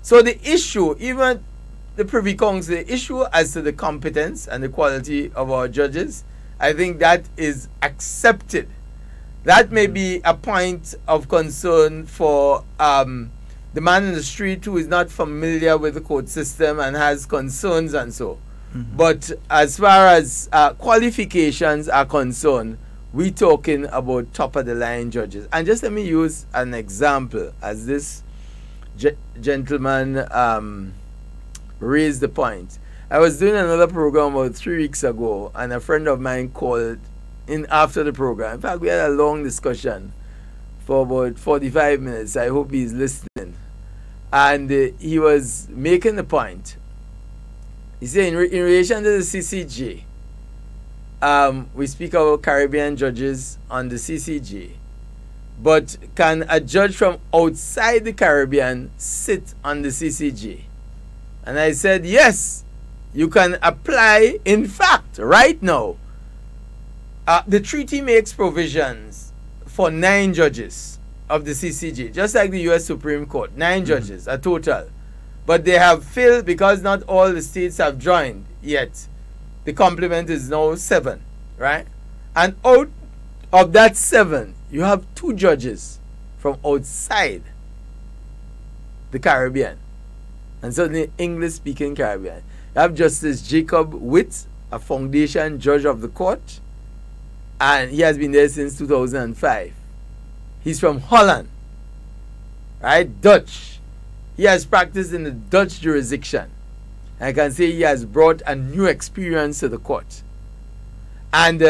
So the issue, even the Privy Council, the issue as to the competence and the quality of our judges, I think that is accepted. That may be a point of concern for the man in the street who is not familiar with the court system and has concerns and so. But as far as qualifications are concerned, we're talking about top-of-the-line judges. And just let me use an example as this gentleman raised the point. I was doing another program about 3 weeks ago, and a friend of mine called in after the program. In fact, we had a long discussion for about 45 minutes. I hope he's listening. And he was making the point. He said, in relation to the CCJ, we speak about Caribbean judges on the CCJ. But can a judge from outside the Caribbean sit on the CCJ? And I said, yes, you can apply. In fact, right now, the treaty makes provisions for 9 judges of the CCJ, just like the U.S. Supreme Court, 9 judges, a total. But they have failed because not all the states have joined yet. The complement is now 7, right? And out of that 7, you have 2 judges from outside the Caribbean, and certainly English-speaking Caribbean. You have Justice Jacob Witt, a foundation judge of the court, and he has been there since 2005. He's from Holland, right? Dutch. He has practiced in the Dutch jurisdiction. I can say he has brought a new experience to the court. And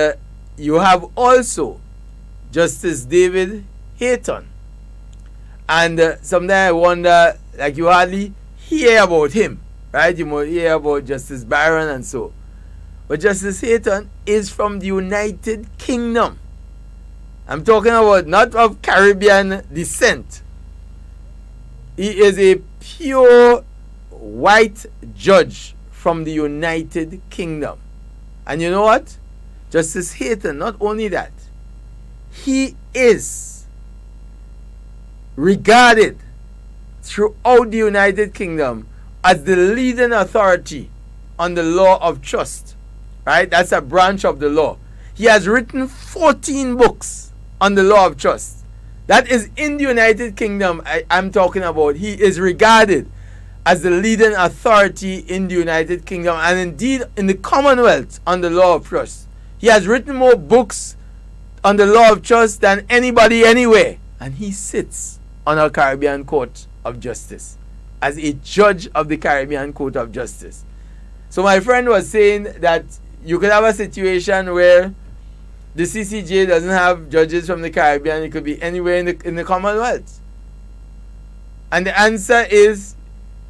you have also Justice David Hayton. And sometimes I wonder, like, you hardly hear about him, right? You might hear about Justice Byron and so. But Justice Hayton is from the United Kingdom. I'm talking about not of Caribbean descent. He is a pure white judge from the United Kingdom. And you know what? Justice Hayton, not only that, he is regarded throughout the United Kingdom as the leading authority on the law of trust. Right? That's a branch of the law. He has written 14 books on the law of trust. That is in the United Kingdom I'm talking about. He is regarded as the leading authority in the United Kingdom and indeed in the Commonwealth on the law of trust. He has written more books on the law of trust than anybody anywhere. And he sits on our Caribbean Court of Justice as a judge of the Caribbean Court of Justice. So my friend was saying that you could have a situation where the CCJ doesn't have judges from the Caribbean. It could be anywhere in the Commonwealth. And the answer is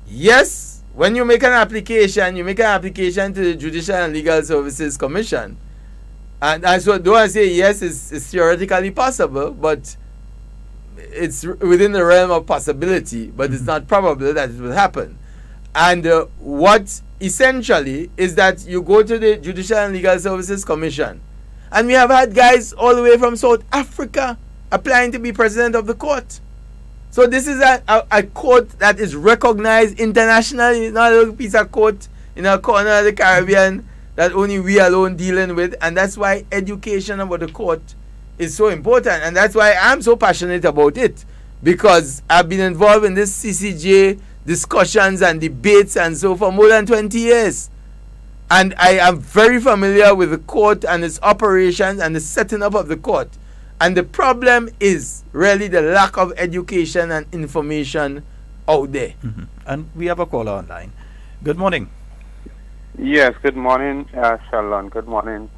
yes. When you make an application, to the Judicial and Legal Services Commission. And so though I say yes, it's theoretically possible, but it's within the realm of possibility, but it's not probable that it will happen. And what essentially is that you go to the Judicial and Legal Services Commission, and we have had guys all the way from South Africa applying to be president of the court. So this is a court that is recognized internationally. It's not a little piece of court in a corner of the Caribbean that only we alone dealing with. And that's why education about the court is so important. And that's why I'm so passionate about it. Because I've been involved in this CCJ discussions and debates and so for more than 20 years. And I am very familiar with the court and its operations and the setting up of the court. And the problem is really the lack of education and information out there. And we have a caller online. Good morning. Yes, good morning, Sheldon. Good morning,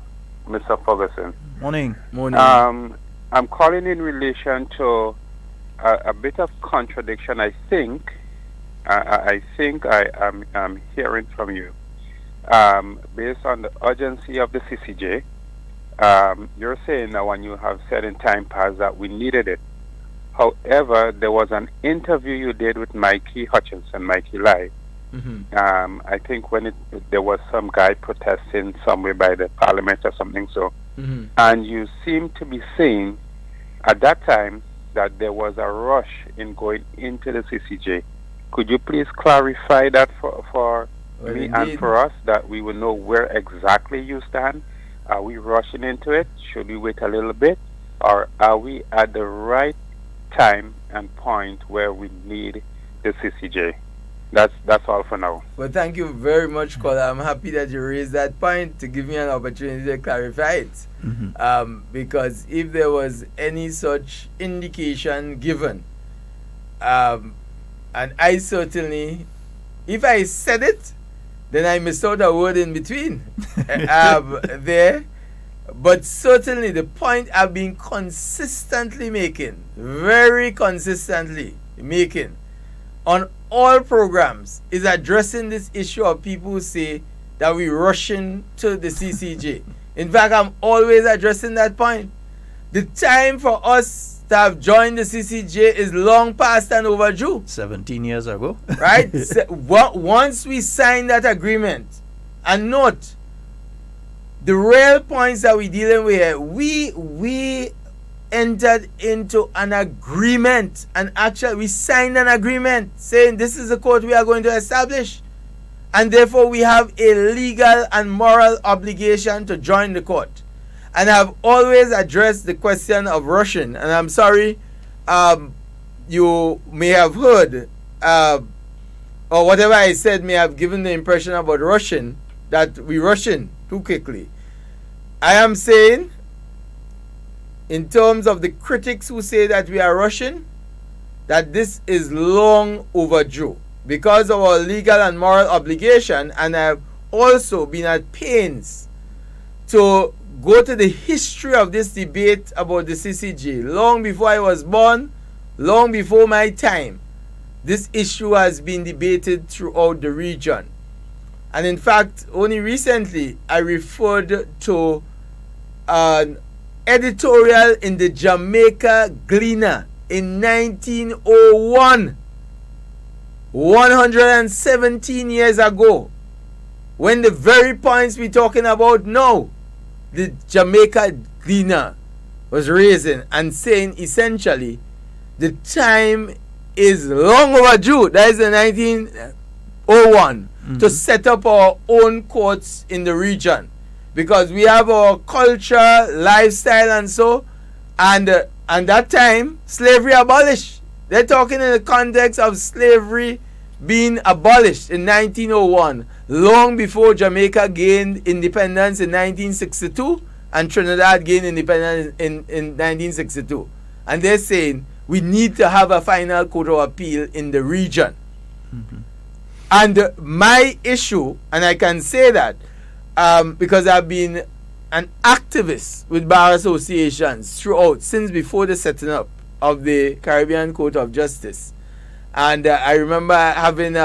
Mr. Ferguson. Morning. Morning. I'm calling in relation to a bit of contradiction. I think I'm hearing from you. Based on the urgency of the CCJ, you're saying that when you have said in time past that we needed it. However, there was an interview you did with Mikey Live. I think when there was some guy protesting somewhere by the parliament or something so. And you seem to be saying at that time that there was a rush in going into the CCJ. Could you please clarify that for me and for us, that we will know where exactly you stand? Are we rushing into it? Should we wait a little bit? Or are we at the right time and point where we need the CCJ? That's all for now. Well, thank you very much, caller. I'm happy that you raised that point to give me an opportunity to clarify it. Because if there was any such indication given, and I certainly, if I said it, then I missed out a word in between there. But certainly the point I've been consistently making, very consistently making, on all programs is addressing this issue of people who say that we're rushing to the CCJ. In fact, I'm always addressing that point. The time for us to have joined the CCJ is long past and overdue. 17 years ago. Right? Once we sign that agreement, and note, the real points that we're dealing with here, we entered into an agreement, and actually we signed an agreement saying this is the court we are going to establish, and therefore we have a legal and moral obligation to join the court. And I've always addressed the question of rushing, and I'm sorry, you may have heard or whatever I said may have given the impression about rushing, that we're rushing too quickly. I am saying, in terms of the critics who say that we are rushing, that this is long overdue because of our legal and moral obligation. And I've also been at pains to go to the history of this debate about the CCJ. Long before I was born, long before my time, this issue has been debated throughout the region. And in fact, only recently I referred to an editorial in the Jamaica Gleaner in 1901, 117 years ago, when the very points we're talking about now, the Jamaica Gleaner was raising and saying essentially the time is long overdue. That is in 1901 to set up our own courts in the region, because we have our culture, lifestyle, and so, and that time slavery abolished. They're talking in the context of slavery being abolished in 1901, long before Jamaica gained independence in 1962 and Trinidad gained independence in 1962. And they're saying we need to have a final court of appeal in the region. And my issue, and I can say that because I've been an activist with bar associations throughout, since before the setting up of the Caribbean Court of Justice. And I remember having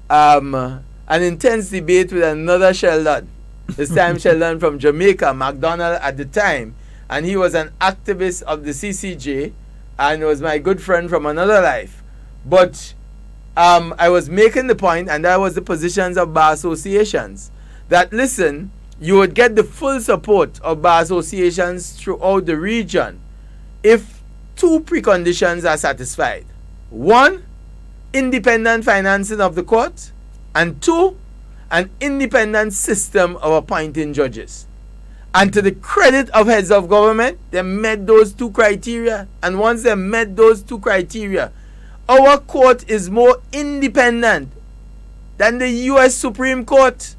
an intense debate with another Sheldon, this time Sheldon from Jamaica, McDonald at the time, and he was an activist of the CCJ, and was my good friend from another life. But I was making the point, and that was the positions of bar associations, that listen, you would get the full support of bar associations throughout the region if two preconditions are satisfied. One, independent financing of the court, and two, an independent system of appointing judges. And to the credit of heads of government, they met those two criteria. And once they met those two criteria, our court is more independent than the U.S. Supreme Court.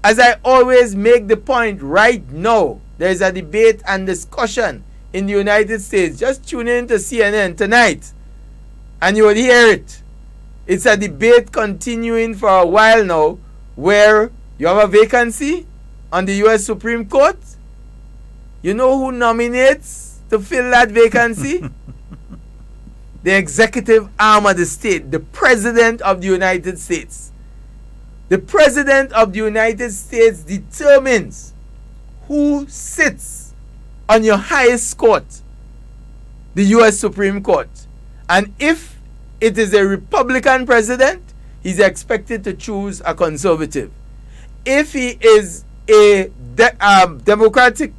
As I always make the point right now, there is a debate and discussion in the United States. Just tune in to CNN tonight and you will hear it. It's a debate continuing for a while now, where you have a vacancy on the U.S. Supreme Court. You know who nominates to fill that vacancy? The executive arm of the state, the President of the United States. The President of the United States determines who sits on your highest court, the U.S. Supreme Court. And if it is a Republican president, he's expected to choose a conservative. If he is a Democratic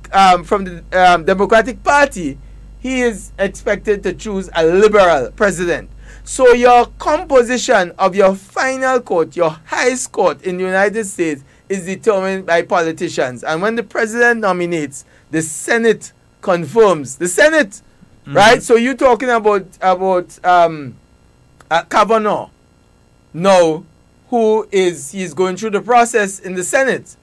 from the Democratic Party, he is expected to choose a liberal president. So your composition of your final court, your highest court in the United States, is determined by politicians. And when the president nominates, the Senate confirms. The Senate, right? So you're talking about Kavanaugh. No, he's going through the process in the Senate.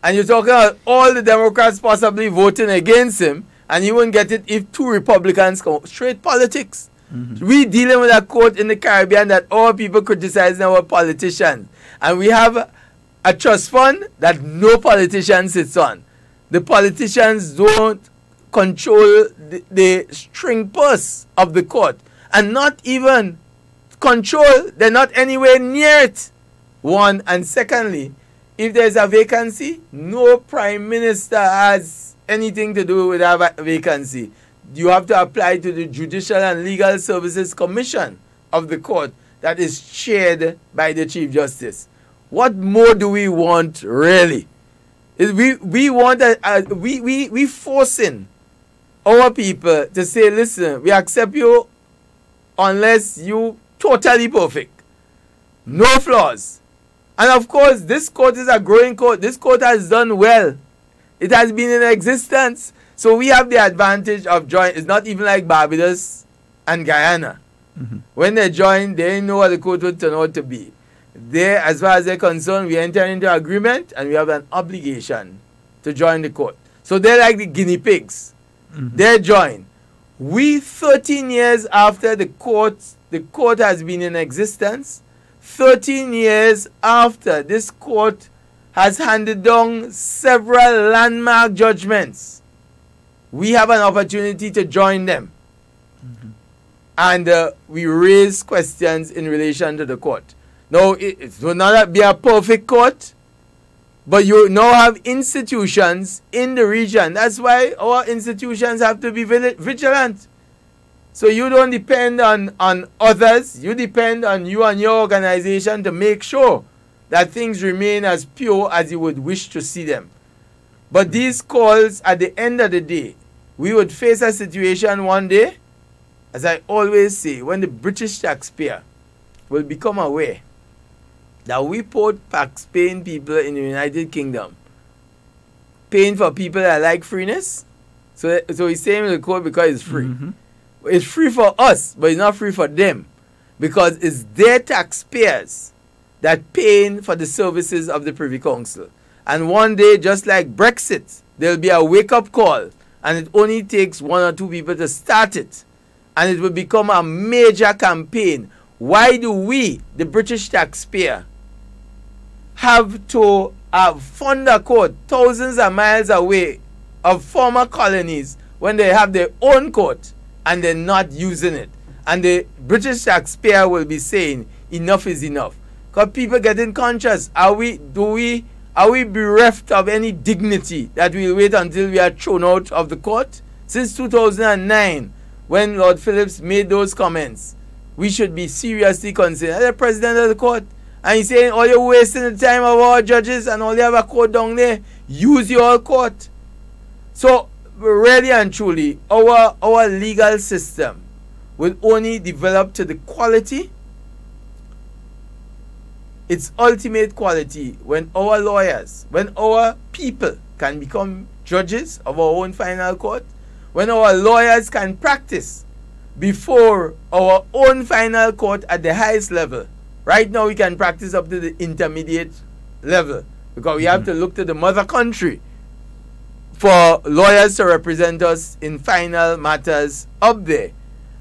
And you're talking about all the Democrats possibly voting against him, and he won't get it if two Republicans come. Straight politics. We dealing with a court in the Caribbean that all people criticizing our politicians. And we have a trust fund that no politician sits on. The politicians don't control the string purse of the court. And not even control, they're not anywhere near it. One. And secondly, if there's a vacancy, no prime minister has anything to do with that vacancy. You have to apply to the Judicial and Legal Services Commission of the court that is chaired by the Chief Justice. What more do we want, really? We want we forcing our people to say, listen, we accept you unless you totally perfect. No flaws. And of course, this court is a growing court. This court has done well. It has been in existence. So we have the advantage of joining. It's not even like Barbados and Guyana. When they join, they know what the court would turn out to be. They, as far as they're concerned, we enter into agreement and we have an obligation to join the court. So they're like the guinea pigs. They join. We, 13 years after the court has been in existence, 13 years after this court has handed down several landmark judgments, we have an opportunity to join them. And we raise questions in relation to the court. Now, it will not be a perfect court, but you now have institutions in the region. That's why our institutions have to be vigilant. So you don't depend on others. You depend on you and your organization to make sure that things remain as pure as you would wish to see them. But these calls, at the end of the day, we would face a situation one day, as I always say, when the British taxpayer will become aware that we poor tax-paying people in the United Kingdom paying for people that like freeness. So he's saying in the court because it's free. It's free for us, but it's not free for them, because it's their taxpayers that paying for the services of the Privy Council. And one day, just like Brexit, there'll be a wake-up call, and it only takes one or two people to start it, and it will become a major campaign. Why do we, the British taxpayer, have to fund a court thousands of miles away of former colonies when they have their own court and they're not using it? And the British taxpayer will be saying, enough is enough. Because people getting conscious. Are we bereft of any dignity that we'll wait until we are thrown out of the court? Since 2009, when Lord Phillips made those comments, we should be seriously concerned. The president of the court, and he's saying, oh, you're wasting the time of our judges and all you have a court down there. Use your court. So, really and truly, our legal system will only develop to the quality, its ultimate quality, when our lawyers, when our people can become judges of our own final court, when our lawyers can practice before our own final court at the highest level. Right now we can practice up to the intermediate level because we have to look to the mother country for lawyers to represent us in final matters up there.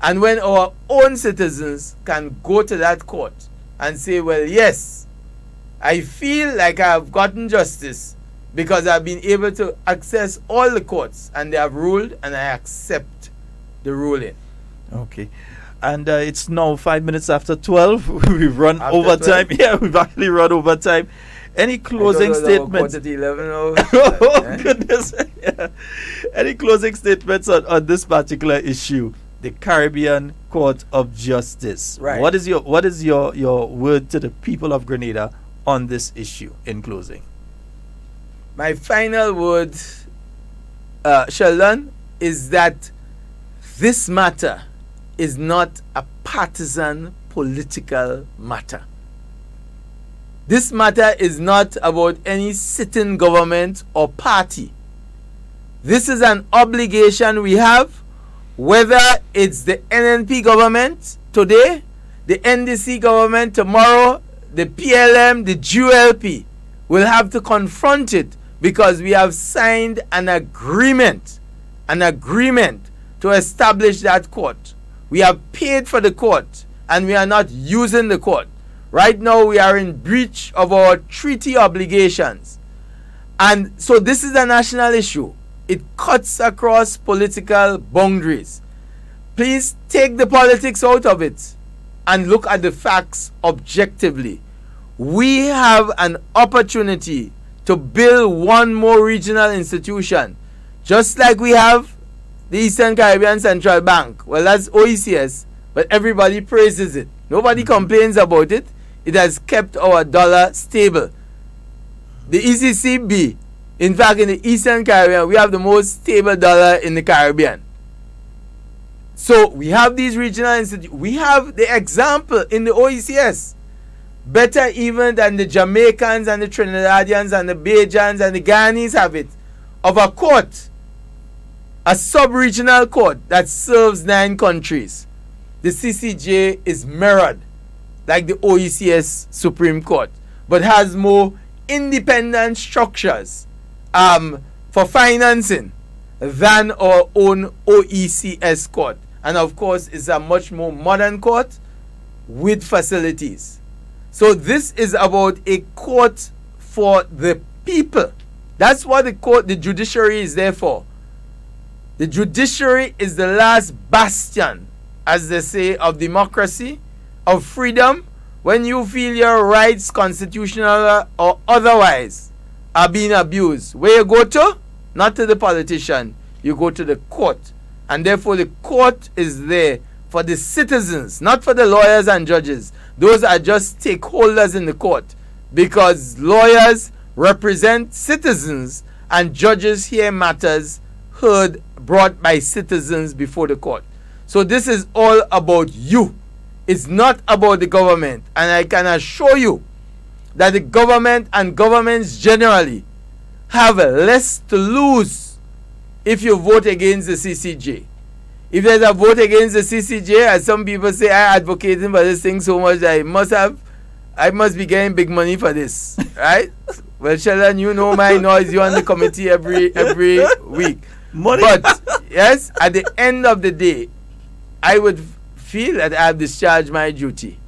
And when our own citizens can go to that court and say, well, yes, I feel like I have gotten justice because I've been able to access all the courts and they have ruled and I accept the ruling. Okay. And it's now 5 minutes after 12. We've run After overtime. 12? Yeah, we've actually run overtime. Any closing statements? Quarter to 11 now. Oh, goodness. Yeah. Any closing statements on this particular issue? The Caribbean Court of Justice. Right. What is your word to the people of Grenada on this issue in closing? My final word, Sheldon, is that this matter is not a partisan political matter. This matter is not about any sitting government or party. This is an obligation we have, whether it's the NNP government today, the NDC government tomorrow, the PLM, the GULP will have to confront it because we have signed an agreement to establish that court. We have paid for the court and we are not using the court. Right now we are in breach of our treaty obligations. And so this is a national issue. It cuts across political boundaries. Please take the politics out of it and look at the facts objectively. We have an opportunity to build one more regional institution, just like we have the Eastern Caribbean Central Bank. Well, that's OECS, but everybody praises it. Nobody complains about it. It has kept our dollar stable. The ECCB, in fact, in the Eastern Caribbean, we have the most stable dollar in the Caribbean. So we have these regional institutions. We have the example in the OECS. Better even than the Jamaicans and the Trinidadians and the Bajans and the Ghanaians have it. Of a court, a sub-regional court that serves 9 countries. The CCJ is mirrored like the OECS Supreme Court, but has more independent structures for financing than our own OECS court. And of course, it's a much more modern court with facilities. So this is about a court for the people. That's what the judiciary is there for. The judiciary is the last bastion, as they say, of democracy, of freedom. When you feel your rights, constitutional or otherwise, are being abused, where you go to? Not to the politician. You go to the court. And therefore the court is there for the citizens, not for the lawyers and judges. Those are just stakeholders in the court, because lawyers represent citizens and judges hear matters heard, brought by citizens before the court. So this is all about you. It's not about the government. And I can assure you that the government and governments generally have less to lose if you vote against the CCJ. If there's a vote against the CCJ, as some people say, I advocating for this thing so much that I must be getting big money for this, right? Well, Sheldon, you know my noise. You're on the committee every week. Money. But yes, at the end of the day, I would feel that I have discharged my duty.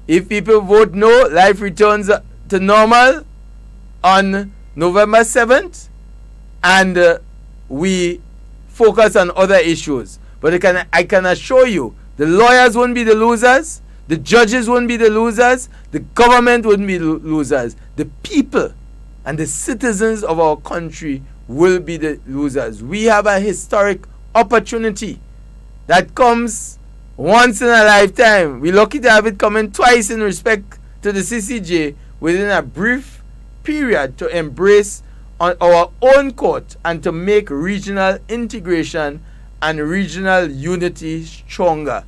If people vote no, life returns to normal on November 7th, and we focus on other issues. But I can assure you, the lawyers won't be the losers, the judges won't be the losers, the government wouldn't be the losers. The people and the citizens of our country will be the losers. We have a historic opportunity that comes once in a lifetime. We're lucky to have it coming twice in respect to the CCJ within a brief period to embrace on our own court and to make regional integration and regional unity stronger.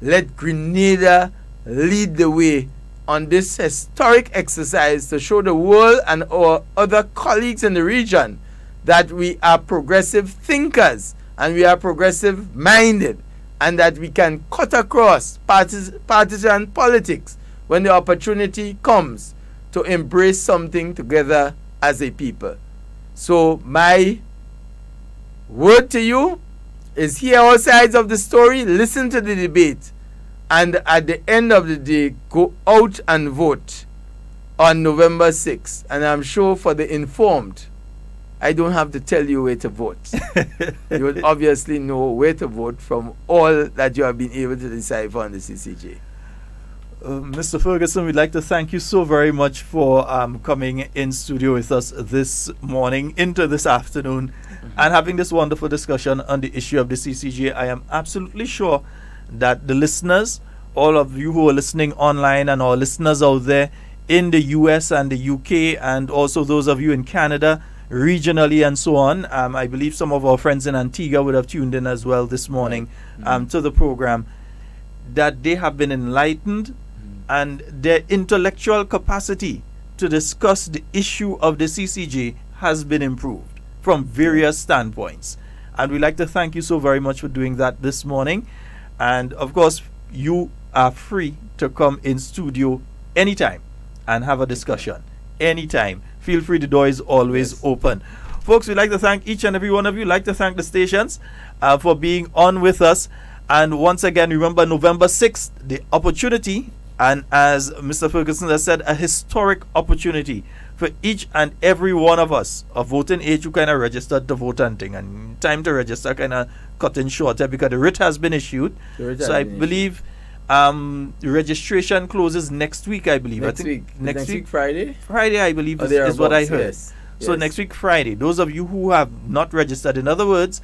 Let Grenada lead the way on this historic exercise to show the world and our other colleagues in the region that we are progressive thinkers and we are progressive minded, and that we can cut across partisan politics when the opportunity comes to embrace something together as a people. So my word to you is hear all sides of the story, listen to the debate, and at the end of the day, go out and vote on November 6th. And I'm sure for the informed, I don't have to tell you where to vote. You would obviously know where to vote from all that you have been able to decipher on the CCJ. Mr. Ferguson, we'd like to thank you so very much for coming in studio with us this morning into this afternoon and having this wonderful discussion on the issue of the CCJ. I am absolutely sure that the listeners, all of you who are listening online and our listeners out there in the US and the UK, and also those of you in Canada, regionally and so on, I believe some of our friends in Antigua would have tuned in as well this morning to the program, that they have been enlightened and their intellectual capacity to discuss the issue of the CCJ has been improved from various standpoints. And we'd like to thank you so very much for doing that this morning. And of course, you are free to come in studio anytime and have a discussion. Anytime. Feel free, the door is always open. Folks, we'd like to thank each and every one of you. We'd like to thank the stations for being on with us. And once again, remember November 6th, the opportunity, and as Mr. Ferguson has said, a historic opportunity for each and every one of us of voting age who kind of registered to vote and thing. And time to register kind of cutting shorter because the writ has been issued. So I believe registration closes next week, I believe. Next week Friday? Friday, I believe, is what I heard. Yes. So next week Friday, those of you who have not registered, in other words,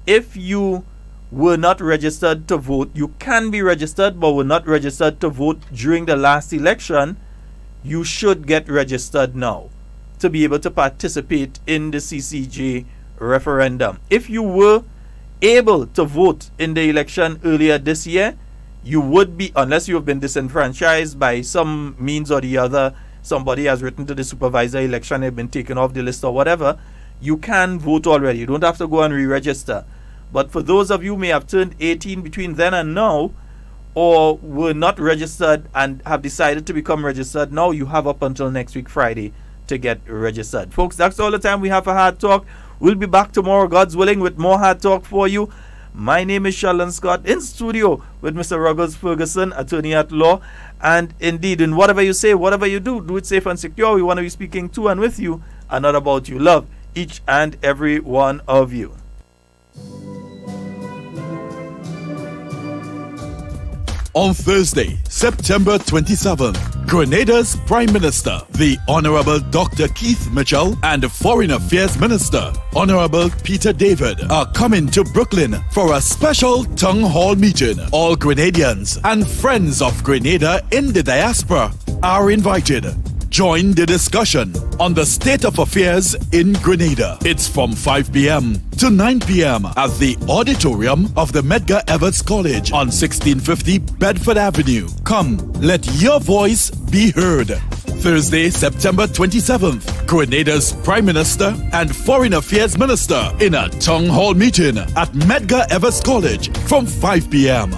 if you were not registered to vote, you can be registered but were not registered to vote during the last election, you should get registered now to be able to participate in the CCJ referendum. If you were able to vote in the election earlier this year, you would be, unless you have been disenfranchised by some means or the other, somebody has written to the supervisor, election have been taken off the list or whatever, you can vote already. You don't have to go and re-register. But for those of you who may have turned 18 between then and now, or were not registered and have decided to become registered, now you have up until next week Friday to get registered. Folks, that's all the time we have for Hard Talk. We'll be back tomorrow, God's willing, with more Hard Talk for you. My name is Sheldon Scott, in studio with Mr. Ruggles Ferguson, attorney at law. And indeed, in whatever you say, whatever you do, do it safe and secure. We want to be speaking to and with you and not about you. Love each and every one of you. On Thursday, September 27th, Grenada's Prime Minister, the Honorable Dr. Keith Mitchell, and the Foreign Affairs Minister, Honorable Peter David, are coming to Brooklyn for a special town hall meeting. All Grenadians and friends of Grenada in the diaspora are invited. Join the discussion on the state of affairs in Grenada. It's from 5 p.m. to 9 p.m. at the auditorium of the Medgar Evers College on 1650 Bedford Avenue. Come, let your voice be heard. Thursday, September 27th, Grenada's Prime Minister and Foreign Affairs Minister in a town hall meeting at Medgar Evers College from 5 p.m.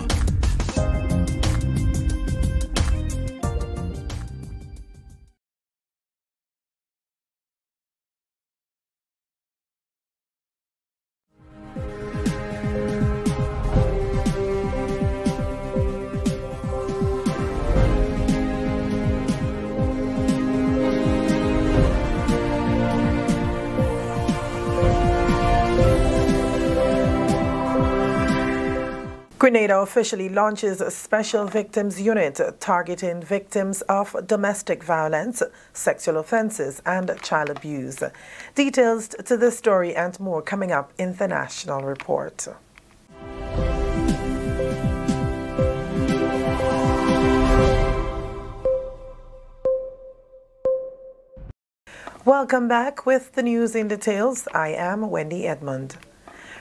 Grenada officially launches a special victims unit targeting victims of domestic violence, sexual offences and child abuse. Details to this story and more coming up in the National Report. Welcome back with the news in details. I am Wendy Edmond.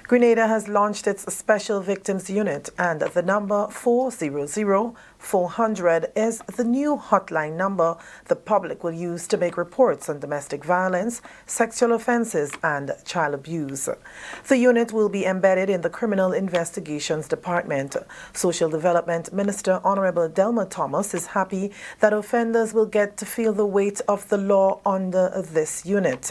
Grenada has launched its Special Victims Unit, and the number 400-400 is the new hotline number the public will use to make reports on domestic violence, sexual offences and child abuse. The unit will be embedded in the Criminal Investigations Department. Social Development Minister Honorable Delma Thomas is happy that offenders will get to feel the weight of the law under this unit.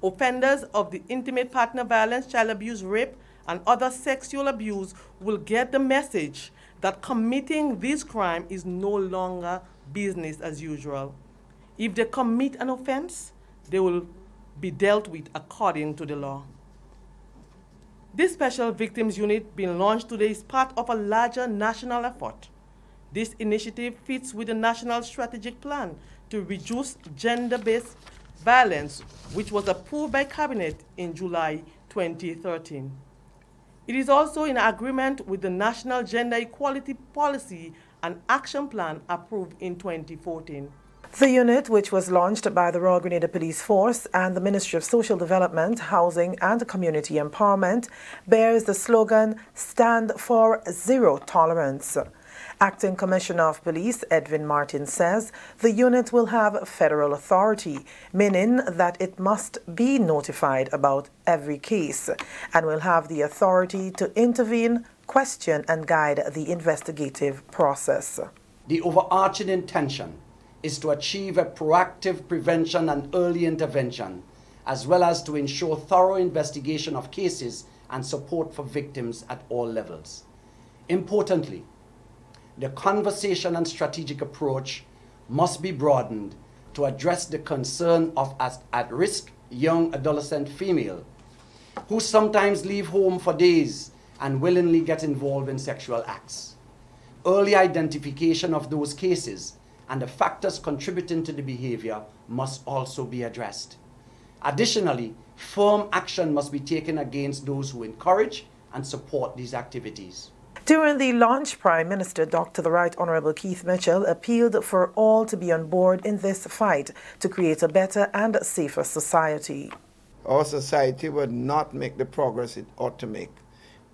Offenders of the intimate partner violence, child abuse, rape, and other sexual abuse will get the message that committing this crime is no longer business as usual. If they commit an offense, they will be dealt with according to the law. This Special Victims Unit being launched today is part of a larger national effort. This initiative fits with the National Strategic Plan to reduce gender-based violence, which was approved by Cabinet in July 2013. It is also in agreement with the National Gender Equality Policy and Action Plan approved in 2014. The unit, which was launched by the Royal Grenada Police Force and the Ministry of Social Development, Housing and Community Empowerment, bears the slogan, "Stand for Zero Tolerance." Acting Commissioner of Police Edwin Martin says the unit will have federal authority, meaning that it must be notified about every case and will have the authority to intervene, question and guide the investigative process. The overarching intention is to achieve a proactive prevention and early intervention, as well as to ensure thorough investigation of cases and support for victims at all levels. Importantly, the conversation and strategic approach must be broadened to address the concern of at-risk young adolescent female who sometimes leave home for days and willingly get involved in sexual acts. Early identification of those cases and the factors contributing to the behavior must also be addressed. Additionally, firm action must be taken against those who encourage and support these activities. During the launch, Prime Minister Dr. the Right Honourable Keith Mitchell appealed for all to be on board in this fight to create a better and safer society. Our society would not make the progress it ought to make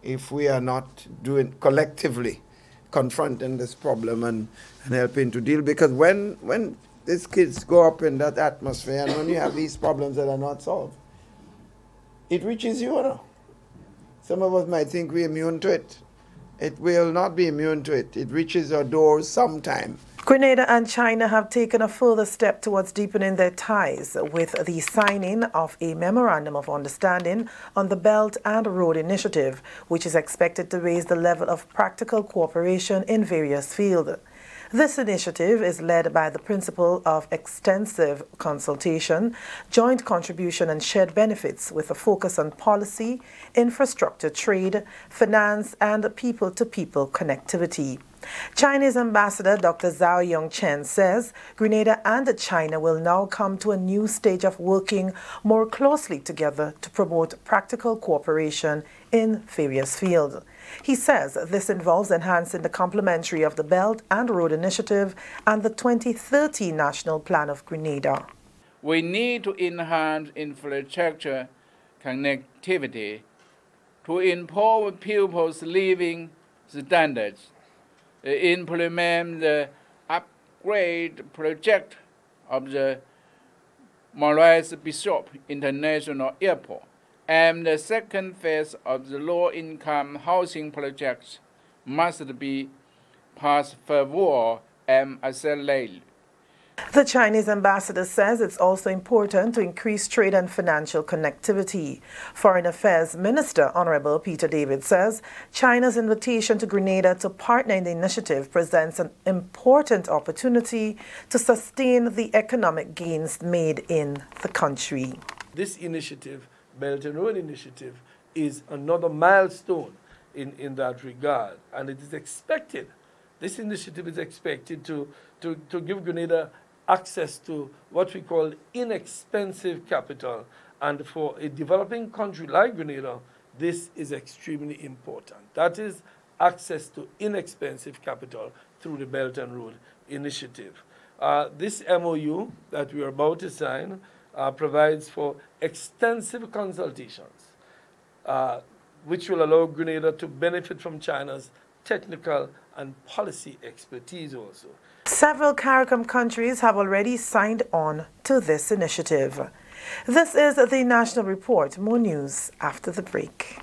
if we are not doing collectively confronting this problem and helping to deal. Because when these kids go up in that atmosphere and when you have these problems that are not solved, it reaches you, you know. Some of us might think we're immune to it. It will not be immune to it. It reaches our doors sometime. Grenada and China have taken a further step towards deepening their ties with the signing of a Memorandum of Understanding on the Belt and Road Initiative, which is expected to raise the level of practical cooperation in various fields. This initiative is led by the principle of extensive consultation, joint contribution and shared benefits with a focus on policy, infrastructure, trade, finance and people-to-people connectivity. Chinese Ambassador Dr. Zhao Yongchen says Grenada and China will now come to a new stage of working more closely together to promote practical cooperation in various fields. He says this involves enhancing the complementary of the Belt and Road Initiative and the 2030 National Plan of Grenada. We need to enhance infrastructure connectivity to improve people's living standards, implement the upgrade project of the Maurice Bishop International Airport, and the second phase of the low-income housing projects must be passed forward and accelerated. The Chinese ambassador says it's also important to increase trade and financial connectivity. Foreign Affairs Minister Honorable Peter David says China's invitation to Grenada to partner in the initiative presents an important opportunity to sustain the economic gains made in the country. This initiative, Belt and Road Initiative, is another milestone in that regard, and it is expected, this initiative is expected to give Grenada access to what we call inexpensive capital, and for a developing country like Grenada, this is extremely important. That is access to inexpensive capital through the Belt and Road Initiative. This MOU that we are about to sign provides for extensive consultations, which will allow Grenada to benefit from China's technical and policy expertise also. Several CARICOM countries have already signed on to this initiative. This is the National Report. More news after the break.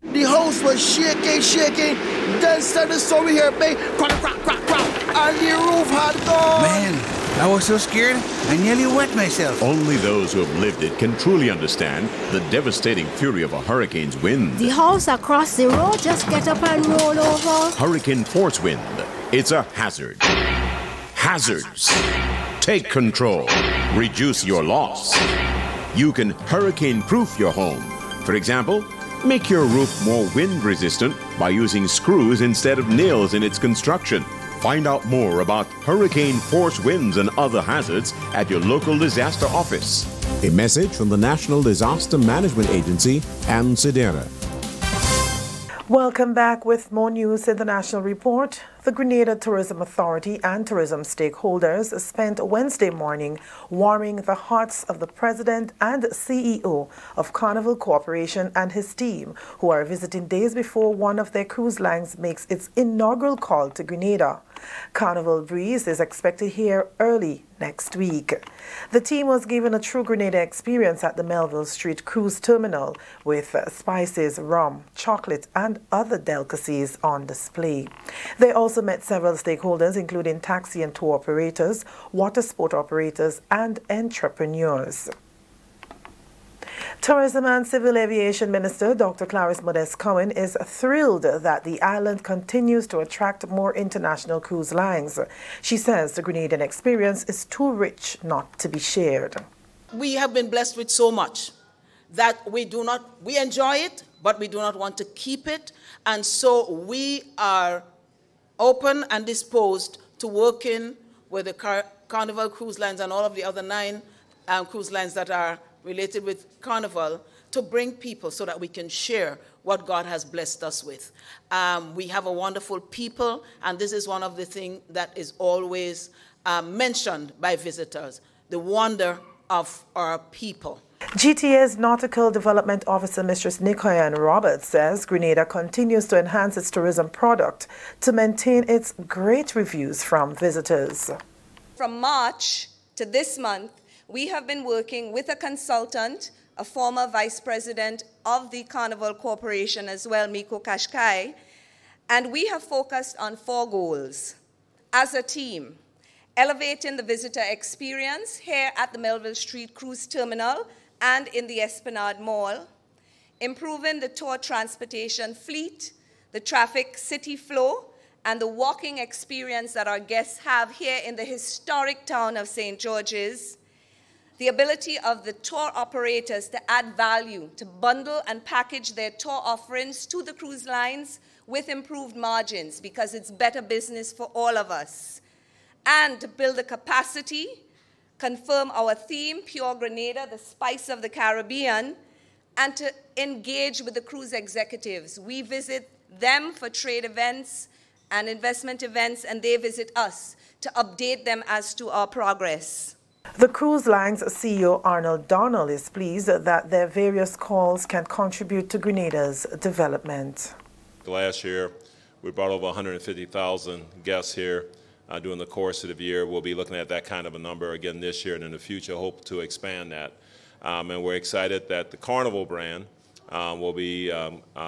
The house was shaking. Then started the story here, babe. Crack, and the roof had gone. Man, I was so scared, I nearly wet myself. Only those who have lived it can truly understand the devastating fury of a hurricane's wind. The house across the road just get up and roll over. Hurricane force wind. It's a hazard. Hazards. Take control. Reduce your loss. You can hurricane-proof your home. For example, make your roof more wind-resistant by using screws instead of nails in its construction. Find out more about hurricane force winds and other hazards at your local disaster office. A message from the National Disaster Management Agency and SEDERA. Welcome back with more news in the National Report. The Grenada Tourism Authority and tourism stakeholders spent Wednesday morning warming the hearts of the President and CEO of Carnival Corporation and his team, who are visiting days before one of their cruise lines makes its inaugural call to Grenada. Carnival Breeze is expected here early next week. The team was given a true Grenada experience at the Melville Street Cruise Terminal with spices, rum, chocolate and other delicacies on display. They also met several stakeholders including taxi and tour operators, water sport operators and entrepreneurs. Tourism and Civil Aviation Minister Dr. Clarice Modeste Cohen is thrilled that the island continues to attract more international cruise lines. She says the Grenadian experience is too rich not to be shared. We have been blessed with so much that we enjoy it, but we do not want to keep it. And so we are open and disposed to working with the Carnival Cruise Lines and all of the other 9 cruise lines that are related with Carnival to bring people so that we can share what God has blessed us with. We have a wonderful people, and this is one of the things that is always mentioned by visitors, the wonder of our people. GTA's Nautical Development Officer, Mistress Nicoyan Roberts, says Grenada continues to enhance its tourism product to maintain its great reviews from visitors. From March to this month, we have been working with a consultant, a former vice president of the Carnival Corporation as well, Miko Kashkai, and we have focused on 4 goals. As a team, elevating the visitor experience here at the Melville Street Cruise Terminal and in the Esplanade Mall, improving the tour transportation fleet, the traffic city flow, and the walking experience that our guests have here in the historic town of St. George's, the ability of the tour operators to add value, to bundle and package their tour offerings to the cruise lines with improved margins because it's better business for all of us, and to build the capacity, confirm our theme, Pure Grenada, the spice of the Caribbean, and to engage with the cruise executives. We visit them for trade events and investment events, and they visit us to update them as to our progress. The cruise line's CEO Arnold Donald is pleased that their various calls can contribute to Grenada's development. Last year, we brought over 150,000 guests here. During the course of the year, we'll be looking at that kind of a number again this year, and in the future hope to expand that. And we're excited that the Carnival brand will be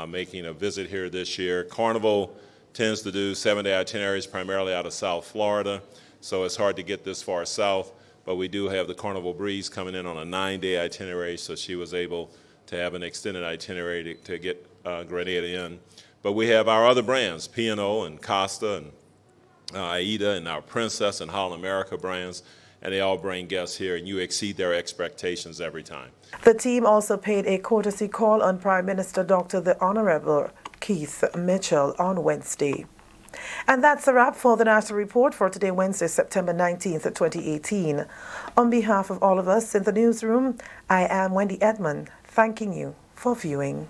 making a visit here this year. Carnival tends to do 7-day itineraries primarily out of South Florida, so it's hard to get this far south. But we do have the Carnival Breeze coming in on a 9-day itinerary, so she was able to have an extended itinerary to get Grenada in. But we have our other brands, P&O and Costa and AIDA and our Princess and Holland America brands, and they all bring guests here, and you exceed their expectations every time. The team also paid a courtesy call on Prime Minister Dr. the Honorable Keith Mitchell on Wednesday. And that's a wrap for the National Report for today, Wednesday, September 19th, 2018. On behalf of all of us in the newsroom, I am Wendy Edmond, thanking you for viewing.